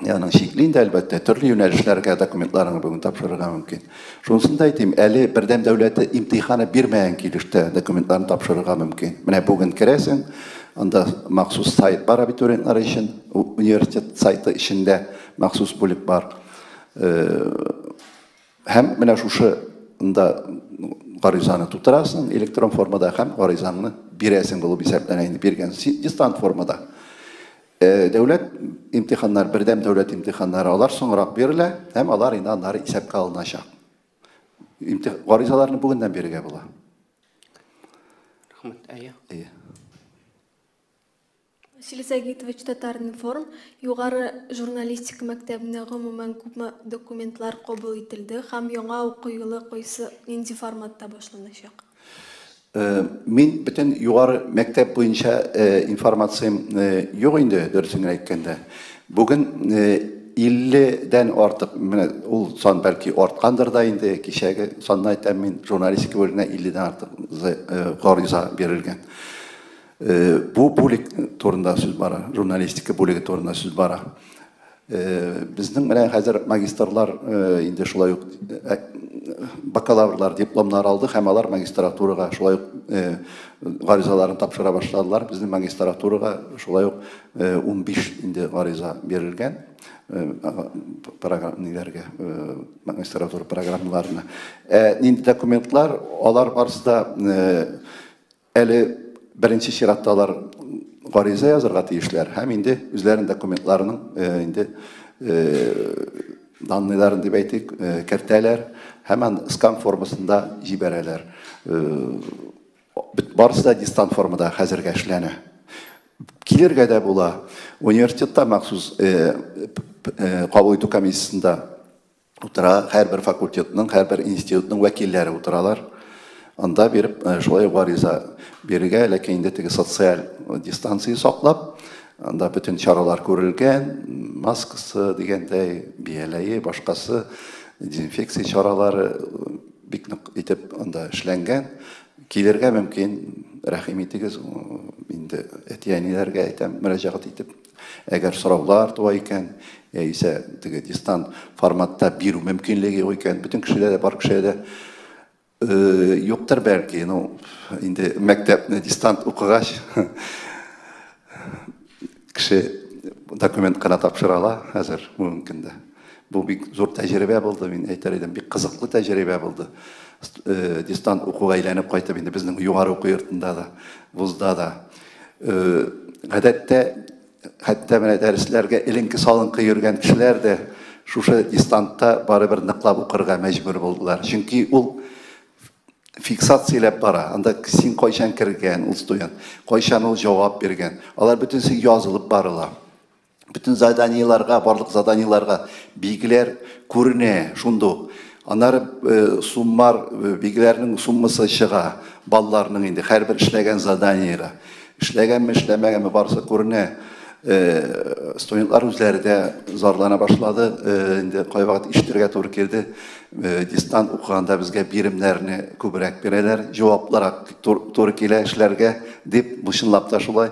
Yani şeklinde elbette türlü yönelişlerge dokumentlarını bugün tapşırırga mümkün. Şunsunu da aytayım, eli birdem devleti imtihanı birmeyen kilişte dokumentlarını tapşırırga mümkün. Mine bugün kiresin, onda maksus sayt var abituriyentler için, üniversitet saytı içinde maksus bölük var. Hem mine şuşu da garizanı tutarasın, elektron formada hem garizanını biresin bulup hesaplanayını birgen distant formada. Devlet imtihanlar, birdem devlet imtihanları alar sonra verirler, hem alar inanları hesapka alınacak. Garizalarını bugünden beriga bula. Rahmet, aya. Василий Сагитович Татарный форум, югары журналистика мәктәбенә гомумән күпме документлар кабул ителде һәм яңа уку елы кайсы нинди форматта башланачак? Min bütün yukarı mektep boyunca informasyam yok indi dörsünü aytkanda. Bugün 50'den artık ol son belki artkandır da indi kişiye sonuna aytam min jurnalistika bölümüne 50'den artık gariza verilgen. Bu bölük turunda söz bara, jurnalistika bölüğü turunda söz bara. Bizning mene hazır magistrlar indi şulay bakalavrlar diplomlar aldı, hem alar magistraturaga şulay garizalarını tapşıra başladılar. Bizning magistraturaga şulay 15 indi gariza verilgen programlarga, magistratura programlarına. Indi dokumentlar alar barsıda eli birinci şirattalar gariza yazırga tiyişler. Hem indi üzerinin dokumentlarının indi danlılarını dibeytik kerteler hemen scan formasında jibereler. Barısı da distant formada hazır geçlene. Kilirge de bula üniversitette maksus kabul etu komisyasında otura her bir fakültetinin, her bir institutun vekilleri oturalar. Anda berip şolay gariza berige, lekin indi tigi sosyal distansiyi saklap, anda bütün çaralar görülgen, maskası degендей, biyeleyi, başkası dezinfeksiya çaraları biknik etip anda işlengen. Kilirge mümkün rahimetigiz indi etiyanilerge aytam müracaat etip, eğer soravlar tuva iken, ise tigi distant formatta biru mümkünligi o iken, bütün kişilerde, bar kişilerde yoktur belki, indi mektep distant okugaç kişi dokument kana tapşırala hazır mümkün de. Bu bir zor tecrübe oldu, ben aytardım, bir kızıklı tecrübe oldu. Distant okuga aylanıp qaytып indi bizning yuqori o'quv yurtida da, vuzda da. Hatta mana darslarga ilinki salınqı yurgan kishilar da şuşa distantda baribir niqlab o'qirga majbur bo'ldilar. Chunki ul fiksatsiyalar bara. Anda sen qo'yshan kirgan, ul student, qo'yshan ul javob bergan. Ular butunsi yozilib barilar. Bütün zadaniyalarga, barliq zadaniyalarga bilgiler ko'rine, shundoq. Onlar summar bilgilerinin summasi çığa, ballarının indi her bir işlegen zadaniyaga. İşlegen mi, işlemegen mi varsa ko'rine. Studentlar üzerinde zorlana başladı. Indi qoy vaqt iştirge to'g'ri keldi. Distant o'qiganda bizga birimlerini ko'proq beradilar, javoblar to'g'ri kela ishlarga deb mushunlab da shulay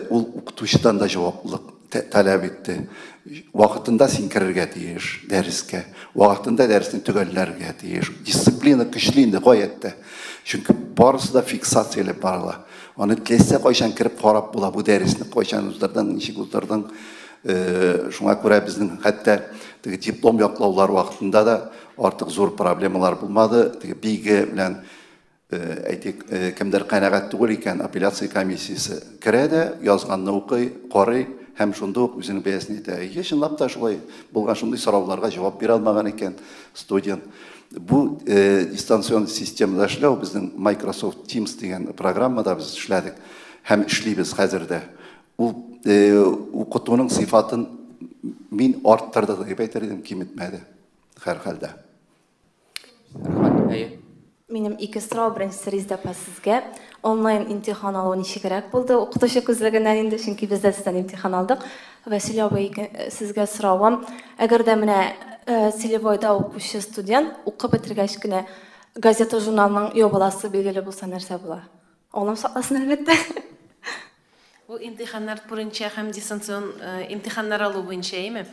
ul o'qituvchidan da javoblik talep etti. Vaqtında sinkirirge deyiş derske, vaqtında dersini tügellerge deyiş, disiplina güçlüğünde qoyetdi. Çünkü barısı da fiksatsiyalı barla. Onu tlesse qoyşan kirip qarab bula bu dersini qoyşan uzlardan, işik uzlardan. Şuna göre bizning hatta diplom yoqlovlar vaqtında da artık zor problemalar bulmadı. Bilgi bilen aytik kimdir qanaqat tugul ekan apellasiya komissiyasi kiradi, yozganni o'qiy, qoriy. Hem şundoq özünü beyasını etəyi. Şunlap da şulay bulgan şunday soravlarga cevap bir almagan eken student. Bu distansiyon sistemida işləu bizning Microsoft Teams degen programmada biz işlədik. Hem işləyimiz hazırda. O okutunun sıfatın min arttırdı deb aytardım, kim etmedi her halda. Benim iki sıra birinci rizde sizge online imtihan alу nişikerek buldu. Okutuşu közlerinden indi çünkü biz de sizden imtihan aldık. Vasiliy Bey sizge sıravım. Eğer de mene Silivayda okuşu student okup bitirgeçkine gazete jurnalının yobalası belirli bulsa nerse bula. Oğlum saklasın elbette. Ул имтиханнар буенча һәм дистанцион имтиханнар алу буенча эме?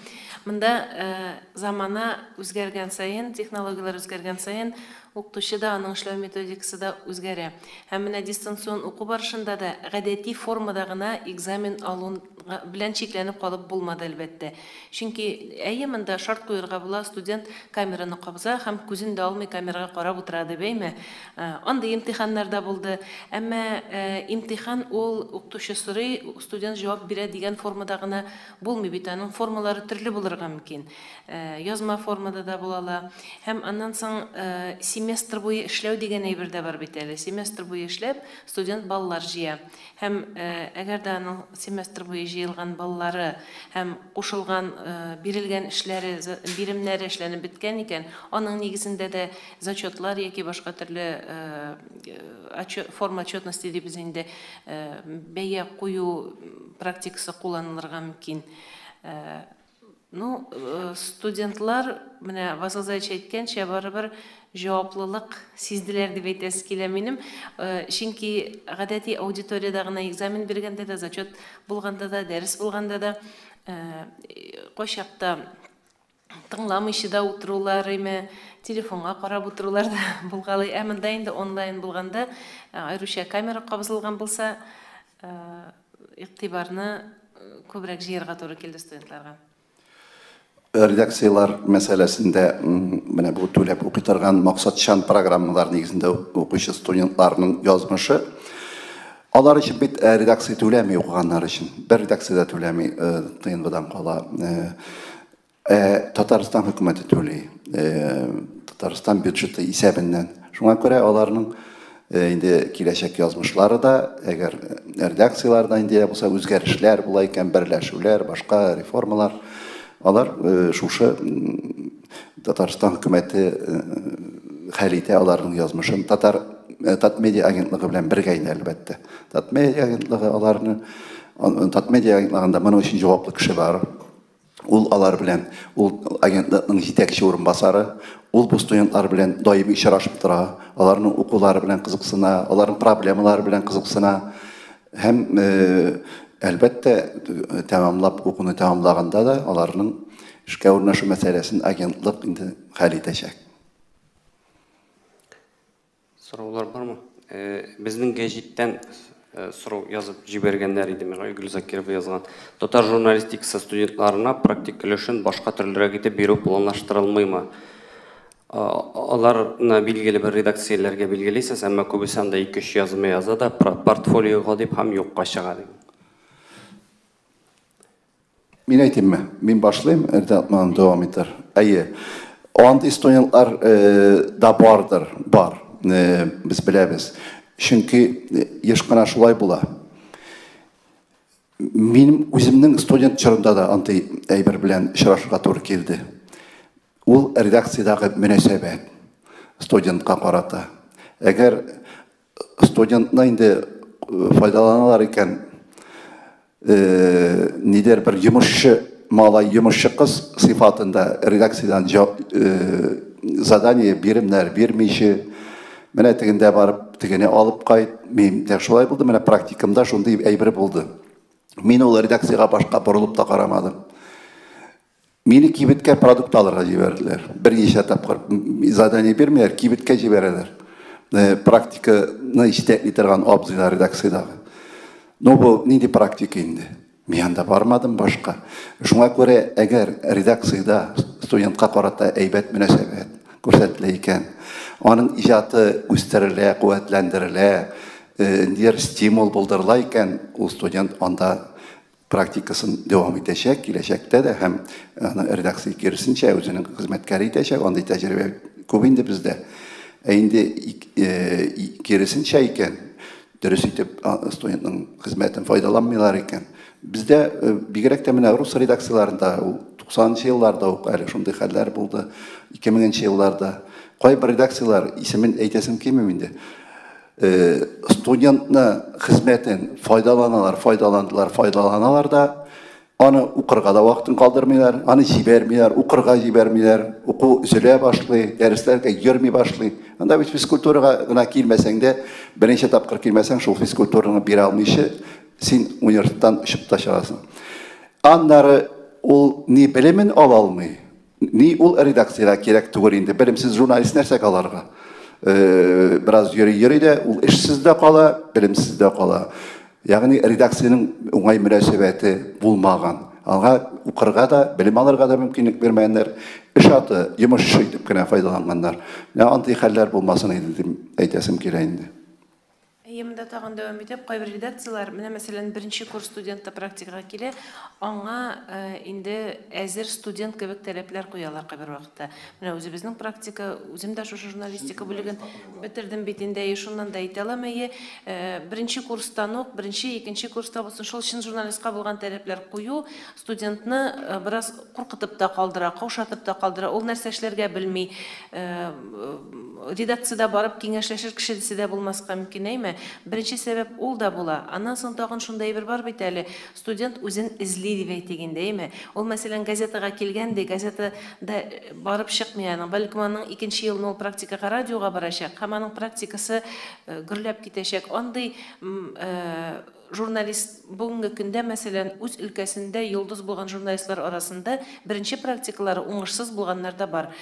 Монда замана үзгәргән саен, технологиялар үзгәргән саен, укытучы да, аның эшләү методикасы да үзгәрә. Һәм менә дистанцион уку барышында да гадәти формада гына экзамен алу белән чикләнеп калып булмады әлбәттә. Чөнки монда шарт куярга була, студент камераны кабыза һәм күзен дә алмый камерага карап утыра дип әйме. Андый имтиханнар да булды. Әмма имтихан ул укытучы сорый, студент җавап бирә дигән формада гына булмый бит, аның формалары төрле булырга мөмкин. Язма формада да булала. Һәм аннан соң семестр буе эшләү дигән әйбер дә бар бит әле. Семестр буе эшләп, студент баллар җыя. Һәм әгәр дә аның семестр буе җыелган баллары һәм кушылган бирелгән эшләре, биремнәре эшләнеп биткән икән, аның нигезендә дә зачетлар яки башка төрле форма отчетности дип без инде бәя кую практикасы кулланылырга мөмкин. Студентлар, менә Васил Заич әйткәнчә, барыбер җаваплылык сизделәр дип әйтәсе килә минем. Чөнки гадәти аудиторияда гына экзамен биргәндә дә, зачет булганда да, дәрес булганда да, кайчакта тыңламыйчы да утырулар, телефонга карап утырулар да булгалый. Монда инде онлайн булганда, айруча камера кабызылган булса, игътибарны күбрәк җыярга туры килде студентларга. Редакциялар мәсьәләсендә менә бу түләп укытырган максатчан программалар нигезендә укучы студентларның язмышы. Алар өчен бит редакция түләми укыганнар өчен. Бер редакциядә түләми тыйынбыдан кала. Татарстан хөкүмәте түли. Татарстан бюджеты исәбеннән. Шуңа күрә аларның инде киләчәк язмышлары да, әгәр редакцияларда инде булса үзгәрешләр була икән, берләшүләр, башка реформалар, алар шушы Татарстан хөкүмәте хәл итә аларның язмышын. Татмедиа агентлыгы белән бергә әлбәттә. Татмедиа агентлыгы аларны, Татмедиа агентлыгында моның өчен җаваплы кеше бар. Ул алар белән, ул агентлыкның җитәкче урынбасары, ул бу студентлар белән даими очрашып тора, аларның укулары белән кызыксына, аларның проблемалары белән кызыксына. Һәм әлбәттә тәмамлап укуны тәмамлаганда да аларның эшкә урнашу мәсьәләсен агентлык инде хәл итәчәк. Сораулар бармы? Безнең гәҗиттән сорау язып җибәргәннәр иде, миңа Гөлзакирова язган. Татар журналистикасы студентларына практик өлешен башка төрлерәк итеп бирү планлаштырылмыймы? Аларны билгеле бер редакцияләргә билгелисез, әмма күбесе анда 2-3 язма яза да портфолиога дип һәм юкка чыга. Мин әйтимме? Мин башлыйм, Эрдәтман дәвам итер. Андый студентлар да бардыр, бар. Без беләбез. Чөнки еш кына шулай була. Минем үземнең студент чорында да андый әйбер белән очрашырга туры килде. Ул редакциядагы мөнәсәбәт студентка карата. Әгәр студентны инде файдаланалар икән, нидер бер йомышчы малай, йомышчы кыз сыйфатында редакциyadan задание биремнәр бирмичә, менә тегендә барып, тегене алып кайт. Мин дә шулай булды, менә практикамда шундый әйбер булды. Мин ул редакцияга башка борылып та карамадым. Мине кибеткә продукт алырга җибәрделәр. Бер ничә тапкыр задание бирмәләр, кибеткә җибәрәләр. Практиканы җитәкли торган абзыйлар редакциядагы. Бу нинди практика инде? Мин анда бармадым башка. Шуңа күрә, әгәр редакциядә студентка карата әйбәт мөнәсәбәт күрсәтелә икән, аның иҗаты үстерелә, куәтләндерелә, дигәр стимул булдырыла икән, ул студент анда практикасын дәвам итәчәк, киләчәктә дә һәм редакция киресенчә үзенең хезмәткәре итәчәк, андый тәҗрибә күп инде бездә. Инде киресенчә икән, дөрес итеп студентның хезмәтен файдаланмыйлар икән. Бездә бигрәк тә менә рус редакцияларында 90-нчы елларда ук әле шундый хәлләр булды, 2000-нчы елларда. Кайбер редакциялар, исемен әйтәсем килмим инде, студентны хезмәтен файдаланалар да, аны укырга да вакытын калдырмыйлар, аны җибәрмиләр, укырга җибәрмиләр, уку үзелә башлый, дәресләргә йөрми башлый. Анда бит физкультурага гына килмәсәң дә, беренче тапкыр килмәсәң, шул физкультураны бирә алмыйчы, син университеттан ұшып та шығасың. Аннары ол не білімін ала алмай, не ол редакцияға керек түгір енді. Білімсіз журналист нәрсе қаларға. Biraz yürü de, ол işsiz de қала, білімсіз де қала. Яғни редакцияның оңай мünәсәбәте болмаған. Алға оқырға да, білім алырға да мүмкіндік бермәyenler, іш аты, жұмыс шөйтіп кіне файдаланғандар. Антый хәлләр болмасын еді деп әйтәсім келейінді. Емді тағын дәуам етіп, қайбір редакциялар, міне мәселен бірінші курс студентті практикаға келе, аңа инде әзір студент кебек таләпләр қоялар қайбір вақытта. Міне өзі біздің практика, өзім де шошы журналистика бөлігін бітірдім бетінде, ешоннан да айта алам, бірінші курстан оқ, бірінші, екінші курста болсын, шол шын журналистқа болған таләпләр қою, студентні біраз қорқытып та қалдыра, қаушатып та қалдыра, ол нәрсәшлерге білмей, редакцияда барып кеңешләшер кішедесі де болмасқа мүмкін әйме. Бірінші себеп ол да бола. Анан соң тағын шундай бір бар бит әле, студент өзін izli деп әйтегенде әйме. Ол мәселен газетаға келгенде, газетада барып шықмаяның, бәлкім аның екінші елін ол практикаға радиоға барашақ, хаманың практикасы гүрләп кетешек. Ондай журналист бүгінгі күнде мәселен өз өлкәсендә йолдыз болған журналистлар арасында бірінші практикалары уңышсыз болғаннар да бар.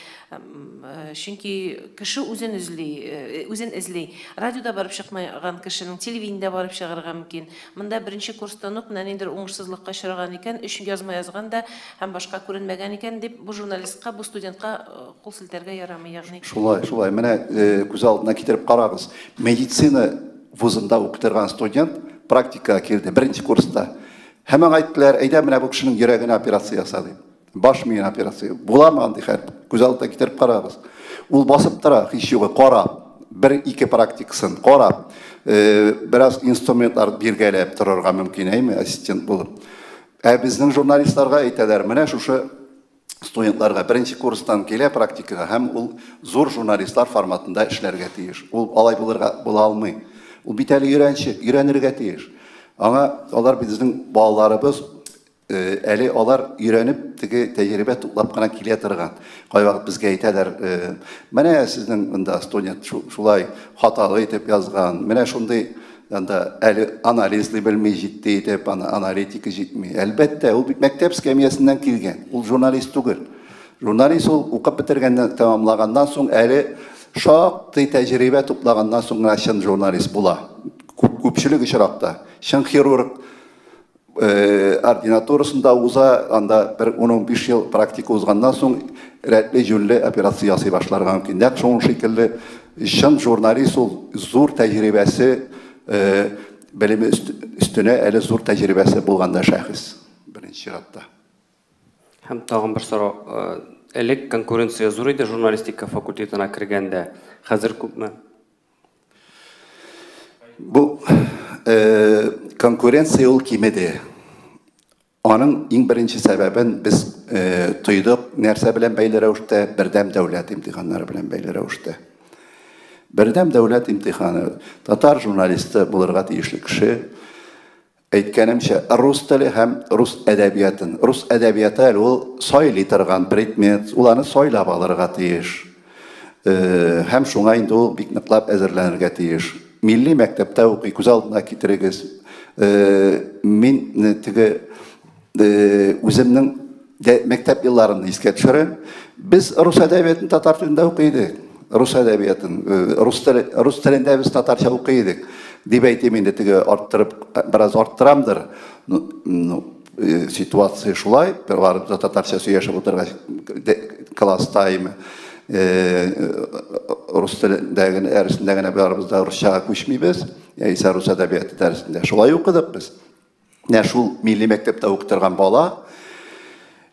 Чөнки кеше үзен эзли. Радиода барып чыкмаган кешенең телевидениедә барып чыгарга мөмкин. Монда беренче курстан ук нәниндер уңышсызлыкка очраган икән, өч язма язганда һәм башка күренмәгән икән дип бу журналистка, бу студентка кул селтәргә ярамый, ягъни. Шулай. Менә күз алдына китереп карагыз. Медицина вузында укытырган студент практикаға келді, бірінші курста. Hemen ayttılar, әйдә менә бу кешенең йөрәгенә операция ясады. Баш миен операция. Буламы андый хәл? Күз алдына китереп карагыз. Ул басып тора, һич югы, карап, бер-ике практикасын карап, бераз инструментлар биргәләп торырга мөмкин, әйме, ассистент булып. Безнең журналистларга әйтәләр, менә шушы студентларга беренче курстан килә практикага, һәм ул зур журналистлар форматында эшләргә тиеш. Ул алай була алмый. Ул бит әле өйрәнергә тиеш. Аңа алар безнең балаларыбыз әле алар өйрәнеп теге тәҗрибә туплап кына килә торган. Кайвакыт безгә әйтәләр, менә сезнең монда студент шулай хаталы итеп язган, менә шундый анда әле анализлый белмәй җитте итеп, аналитика җитми. Әлбәттә, ул бит мәктәп скамьясыннан килгән. Ул журналист түгел. Журналист ул укып бетергәннән тәмамлаганнан соң әле шактый тәҗрибә туплаганнан соң чын журналист була. Күпчелек очракта чын хирург ординатурасында уза, анда 10-15 ел практика узганнан соң рәтле җүнле операция ясый башларга мөмкин. Нәкъ шуның шикелле чын журналист ул зур тәҗрибәсе, белеме өстенә әле зур тәҗрибәсе булганда шәхес беренче чиратта. Һәм тагын бер сорау. Элек конкуренция зур иде журналистика факультетына кергәндә. Хәзер күпме? Бу конкуренция ул кимеде. Аның иң беренче сәбәбен без тойдык, нәрсә белән бәйле рәвештә, бердәм дәүләт имтиханнары белән бәйле рәвештә. Бердәм дәүләт имтиханы, татар журналисты булырга тиешле кеше, әйткәнемчә, рус теле һәм рус әдәбиятын. Рус әдәбияты ул сайлый торган предмет, ул аны сайлап алырга тиеш. Һәм шуңа инде ул бик ныклап әзерләнергә тиеш. Милли мәктәптә укый, күз алдына китерегез. Мин теге үземнең мәктәп елларымны искә төшерәм. Без рус әдәбиятын татар телендә укыйдык. Рус әдәбиятын, рус телендә без татарча укыйдык. Дип әйтәм инде теге арттырып, бераз арттырамдыр. Ситуация шулай, барып татарча сөйләшеп утыргач класста име. Рус телендәге әрсендәгенә барыбызда русчага күчмибез. Яисә рус әдәбияты дәресендә шулай укыдык без. Менә шул милли мәктәптә укытырган бала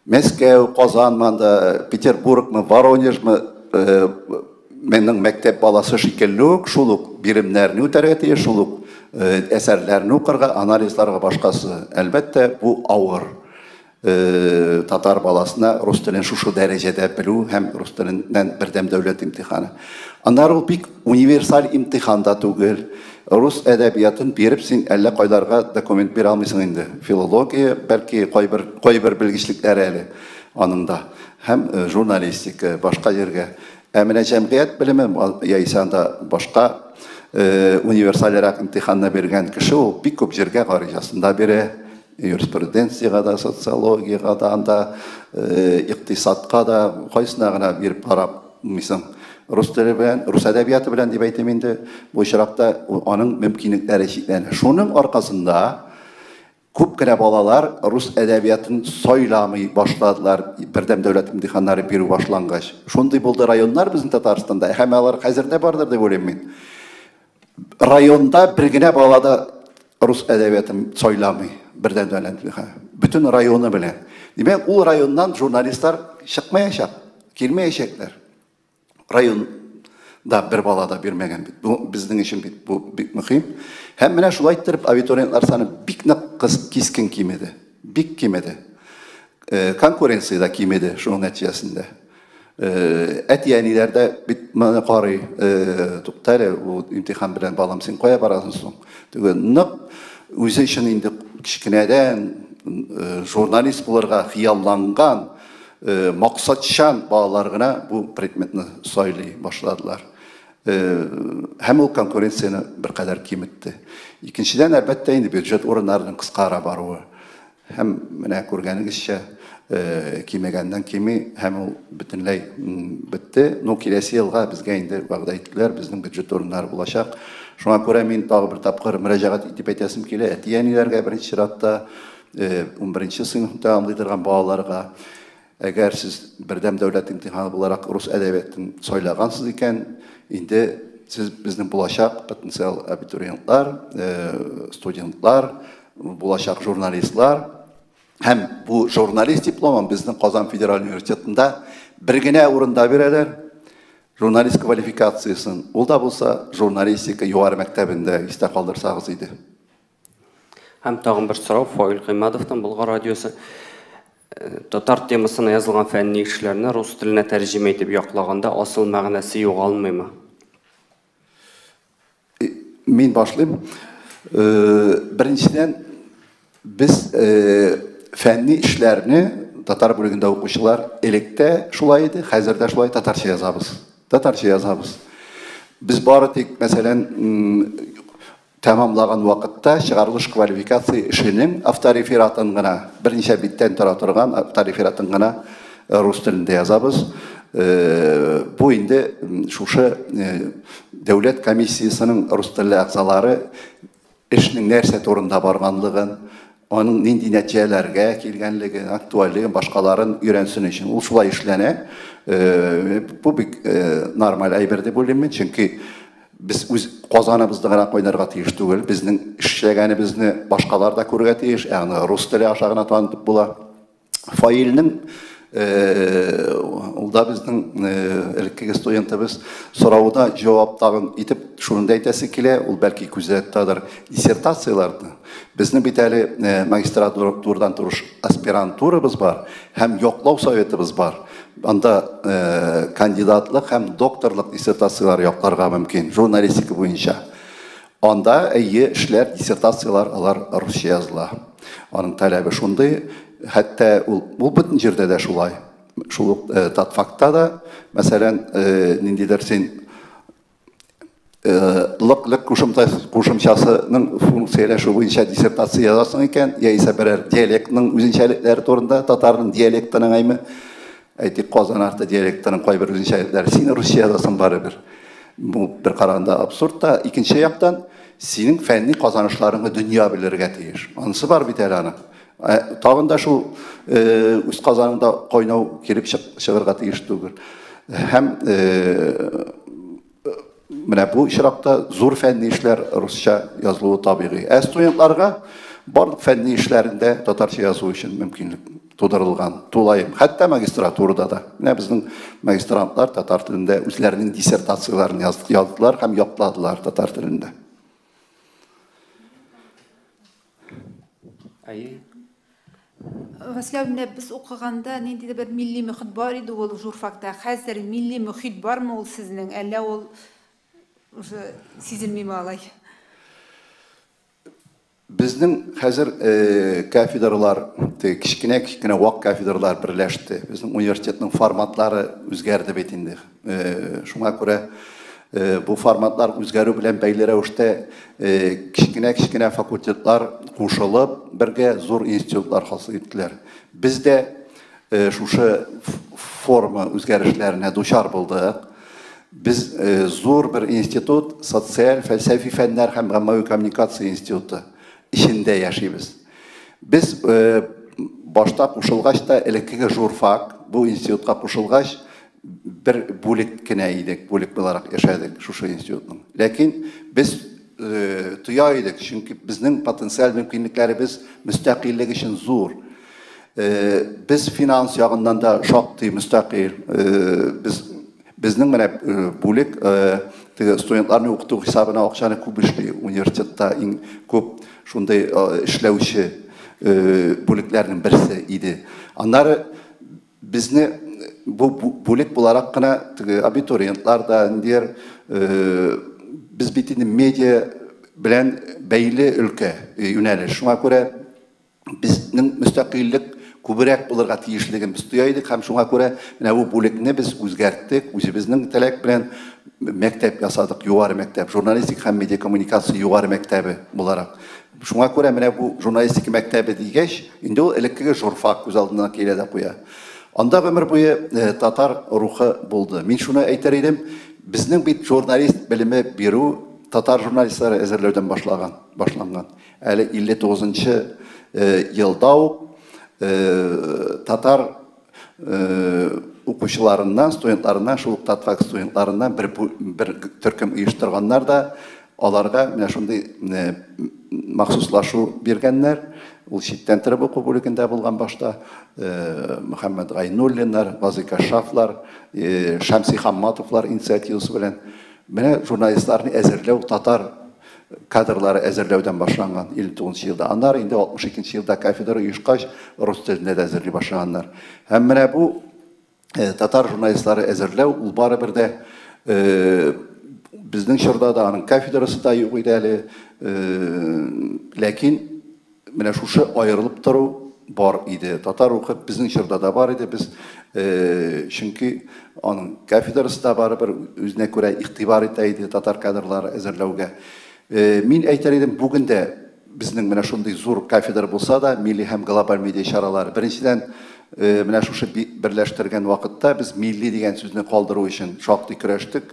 Мәскәү, Казан, мында Петербургмы, Воронежмы менің мәктәп баласы шикелле үк, шул ук биремнәрне үтәргә тиеш, шул ук әсәрләрне укырга, анализларга башкасы. Әлбәттә, бу авыр. Татар баласына рус телен шушы дәрәҗәдә белү һәм рус теленнән бердәм дәүләт имтиханы. Аннары ул бик универсаль имтиханда түгел. Рус әдәбиятын биреп син әллә кайларга документ бирә алмыйсың инде. Филология, бәлки кайбер белгечлектәр әле анында. Һәм журналистика башка җиргә. Менә җәмгыять белеме яисә анда башка универсаль имтиханна берген кеше ул бик күп җиргә гарижасында бирә, юриспруденцияга да, социологияга да, анда икътисадка да, кайсына гына биреп карап, мисың, рус теле белән, рус әдәбияты белән дип әйтәм инде, бу очракта аның мөмкинлекләре чикләнә. Шуның аркасында күп кенә балалар рус әдәбиятын сайламый башладылар, бердәм дәүләт имтиханнары бирү башлангач. Шундый булды районнар безнең Татарстанда, һәм алар хәзер дә бардыр дип уйлыйм мин. Районда бер генә балада рус әдәбиятын сайламый, бердәм дәүләт имтиханы. Бүтән районы белән. Димәк, ул районнан журналистлар чыкмаячак, килмәячәкләр. Районда бер балада бирмәгән бит. Бу безнең өчен бит бу бик мөһим. Һәм менә шулай итеп абитуриентлар саны бик нык кискен кимеде. Бик кимеде. Конкуренцияда кимеде шуның нәтиҗәсендә. Әтиәниләрдә бит моны карый, туктале, бу имтихан белән балам син кая барасың соң? Түгел, нык үзе өчен инде кичкенәдән журналист булырга хыялланган, максатчан балалар гына бу предметны сайлый башладылар. Һәм ул конкуренцияны бер кадәр киметте. Икенчедән, әлбәттә, инде бюджет урыннарының кыскара баруы. Һәм менә күргәнегезчә, кимәгәннән кими, һәм ул бөтенләй бетте. Ну, киләсе елга безгә инде вәгъдә иттеләр, безнең бюджет урыннары булачак. Шуңа күрә мин тагы бер тапкыр мөрәҗәгать итеп әйтәсем килә. Әтиәниләргә беренче чиратта 11нче сыйныфта тәмамлый торган балаларга, әгәр сез бердәм дәүләт имтиханы буларак рус әдәбиятын сайлагансыз икән, инде сез безнең булачак потенциал абитуриентлар, студентлар, булачак журналистлар, һәм бу журналист дипломын безнең Казан федераль университетында бер генә урында бирәләр. Журналист квалификациясын. Ул да булса журналистика югары мәктәбендә истә калдырсагыз иде. Һәм тагын бер сорау Фаил Гыймадовтан, Болгар радиосы. Татар темасына язылган фәнни эшләрне рус теленә тәрҗемә итеп яклаганда асыл мәгънәсе югалмыймы? Мин башлыйм. Беренчедән, без фәнни эшләрне татар бүлегендә укучылар электә шулай иде, хәзер дә шулай татарча язабыз. Татарча язабыз. Без бары тик, мәсәлән, тәмамлаган вакытта чыгарылыш квалификация эшенең авторефератын гына, берничә биттән тора торган авторефератын гына рус телендә язабыз. Бу инде шушы дәүләт комиссиясының рус телле әгъзалары эшнең нәрсә турында барганлыгын, аның нинди нәтиҗәләргә килгәнлеген, актуальлыгын, башкаларын өйрәнсен өчен ул шулай эшләнә. Бу бик нормаль әйбер дип уйлыйм мин, чөнки без үз Казаныбызды гына кайнарга тиеш түгел, безнең эшләгәнебезне башкалар да күрергә тиеш, ягъни рус теле аша гына танытып була. Фаилнең ул да безнең элеккеге студентыбыз сорауда җаваптагын итеп шуны әйтәсе килә, ул бәлки күзәттәдер диссертацияларны. Безнең бит әле магистратурадан торыш аспирантурабыз бар, һәм яклау советыбыз бар. Анда кандидатлык һәм докторлык диссертациялар якларга мөмкин, журналистика буенча. Анда эшләр, диссертациялар алар русча языла. Аның таләбе шундый, хәтта ул бөтен җирдә дә шулай. Шул татфакта да, мәсәлән, ниндидер син лык кушымчасының функцияләшү буенча диссертация язасың икән, яисә берәр диалектның үзенчәлекләре турында, татарның диалектының әйме, әйтик Казан арты диалектының кайбер үзенчәлекләре, син русча язасың барыбер. Бу бер караганда абсурд та, икенче яктан синең фәнни казанышларыңны дөнья белергә тиеш. Анысы бар бит әле аның. Тагын да шул үз казанында кайнау килеп чыгарга тиеш түгел. Һәм менә бу очракта зур фәнни эшләр русча язылуы табигый. Студентларга барлык фәнни эшләрендә татарча язу өчен мөмкинлек тудырылган. Тулайым. Хәтта магистратурада да. Менә безнең магистрантлар татар телендә үзләренең диссертацияларын яздылар һәм якладылар татар телендә. Василий, менә без укыганда ниндидер бер милли мөхит бар иде ул журфакта. Хәзер милли мөхит бармы ул сезнең, әллә ул уже сизелмиме алай? Безнең хәзер кафедралар, кичкенә вак кафедралар берләште. Безнең университетның форматлары үзгәрде бит инде. Шуңа күрә bu formatlar үзгәрү белән бәйле рәвештә кичкенә факультетлар кушылып, бергә зур институтлар хасил иттеләр. Без дә шушы форма үзгәрешләренә дучар булдык. Biz zor bir institut, sosyal, felsefi fenler hem gamavi kommunikasyon institutu içinde yaşayız. Biz başta kuşulgaç da elektrike jurfak, bu institutka kuşulgaç bir bulik kineydik, bulik olarak yaşadık şu institutun. Lakin biz tuyaydık çünkü bizim potansiyel mümkünliklerimiz müstakillik için zor. Biz finans yağından da çok müstakil, bizning mana bulik studentlarni o'qituv hisobına akşana ko'p ishli universitetda eng ko'p shunday ishlovchi buliklarning birisi edi. Anlari bizni bu bulik bo'laroqgina abituriyentlar da der biz bitini media bilan beyli ülke yönelish. Shunga ko'ra bizning mustaqillik Kubrak bulurga tiyişligimiz tuyaydık. Hem şuna göre bu bulikni biz özgerttik. Bizning tilek bilen mektep yasadık, yuvarı mektep. Jurnalistik hem medya kommunikasyon yuvarı mektebi bularak. Şuna göre bu jurnalistik mektebi diyegeç, indi o elektrike jurfak göz aldığına kelede koya. Anda ömür boyu Tatar ruhu buldu. Min şunu aytar edim, bizning bir jurnalist bilimi biru Tatar jurnalistleri ezerlerden başlangan. Ali 59. yılda Tatar okuşlarından, studentlarından, şuluk tatfak studentlarından bir türküm uyuşturganlar da onlarga mine şunday maksuslaşu bergenler. Ул читтен торып оқу бүлегендә булган башта Мөхәммәд Гайнуллиннар, Вазыйка Шафлар, Шәмси Хамматовлар инициативасы белән менә журналистларны әзерләү татар kadrları әзерләүдән башланган 59 елда. Аннары инде 62 елда кафедра оешкач рус телендә дә әзерли башлаганнар. Һәм менә бу татар журналистлары әзерләү ул барыбер дә безнең чорда да аның кафедрасы да юк иде әле. Ләкин менә шушы аерылып тору бар иде. Татар рухы безнең чорда да бар иде. Без чөнки аның кафедрасы да барыбер үзенә күрә игътибар итә иде татар кадрлары әзерләүгә. Min aytar edim, bugün de bizning mana shunday zo'r kafedra bo'lsa da, milliy ham global media isharalari. Birinchidan mana shu birlashtirgan vaqtda biz milliy degan so'zni qoldiruv uchun shoqdi kurashdik.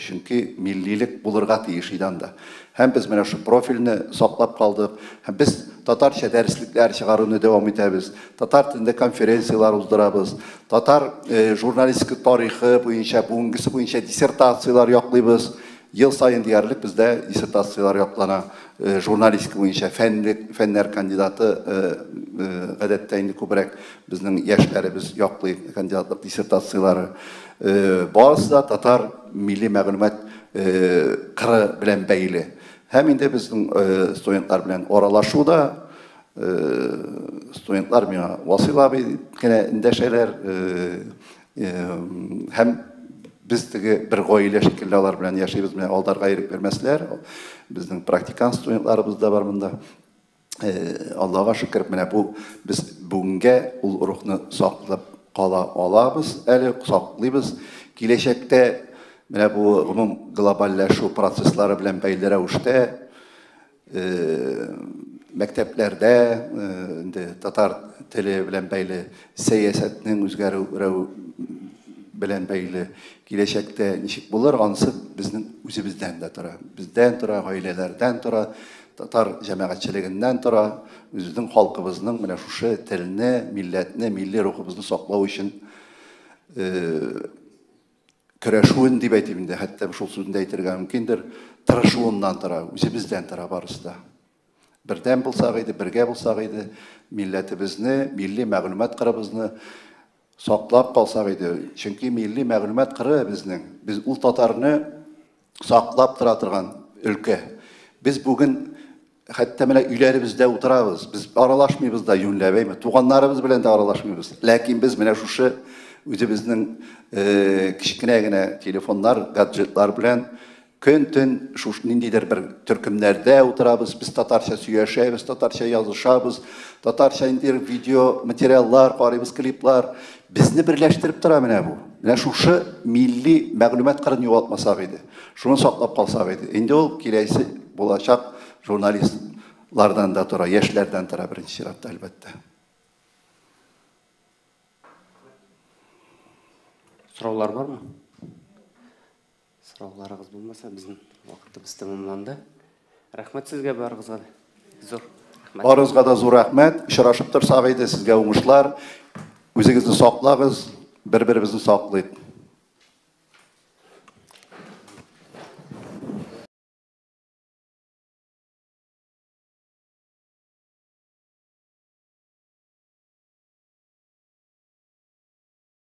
Chunki milliylik bo'lirga tegish edi. Ham biz mana shu profilni saqlab qoldik. Ham biz tatarcha darsliklar chiqaruvni davom etamiz. Tatar tilida konferensiyalar uzdiramiz. Tatar jurnalistika tarixi bo'yicha, bugungisi bo'yicha dissertatsiyalar yoqlaymiz. Yıl sayın diyarlık bizde disertasiyalar yapılana jurnalistik boyunca fenler kandidatı gazeteyinde kubrak bizden yaşlarımız yoklu kandidatlık disertasiyaları. Bazısı da Tatar milli məlumat kırı bilen beyli. Hem indi bizden studentlar bilen oralaşu da studentlar mina Vasil abi yine inde şeyler hem biz bir goyile şekilde alar bilen yaşayız, aldar gayrı vermezler. Bizden praktikan studentlarımız da var bunda. Allah'a şükür, biz bugünkü ruhunu saklap kala alabız, eli saklıyız. Gelecekte bu globalleşu prosesleri bilen beylere uçta, mekteplerde, Tatar tili bilen beyli siyasetinin özgürlüğü bilen beyli gelecekte nişik bulur, anısı bizden de tura. Bizden tura, ailelerden tura, Tatar cemaatçiliğinden tura, bizim halkımızın şu tilini, milletini, milli ruhumuzu saklağı için küreşuğun dibetibinde, hatta şu sözünde aytırgan mümkündür, tırışuğundan tura, bizden tura barısı da. Birden bulsağıydı, birge bulsağıydı, milletimizni, milli məlumat qırabızını saklap kalsak idi. Çünkü milli məlumat kırı bizning. Biz ul tatarını saklap tıratırgan ülke. Biz bugün hatta mene üylerimizde oturabız. Biz aralaşmıyız da yünlebeymi. Tuğanlarımız bilen de aralaşmıyız. Lakin biz mene şuşu bizning kiçikine telefonlar, gadgetlar bilen Köntün şu nindidir bir türkümlerde oturabız, biz Tatarça söyleşemiz, Tatarça yazışabız, Tatarça indir video materiallar, qarayız kliplar, bizni birleştirip tura mene bu. Менә шушы милли мәгълүмат кырын югалтмасак иде. Шуны саклап калсак иде. Инде ул киләсе булачак журналистлардан да тора, яшьләрдән тора беренче чиратта әлбәттә. Сораулар бармы? Сорауларыгыз булмаса, безнең вакытыбыз тәмамланды. Рәхмәт сезгә барыгызга. Зур рәхмәт. Барыгызга да зур рәхмәт. Очрашып торсак иде, сезгә уңышлар. Үзегезне саклагыз, бер-беребезне саклыйк.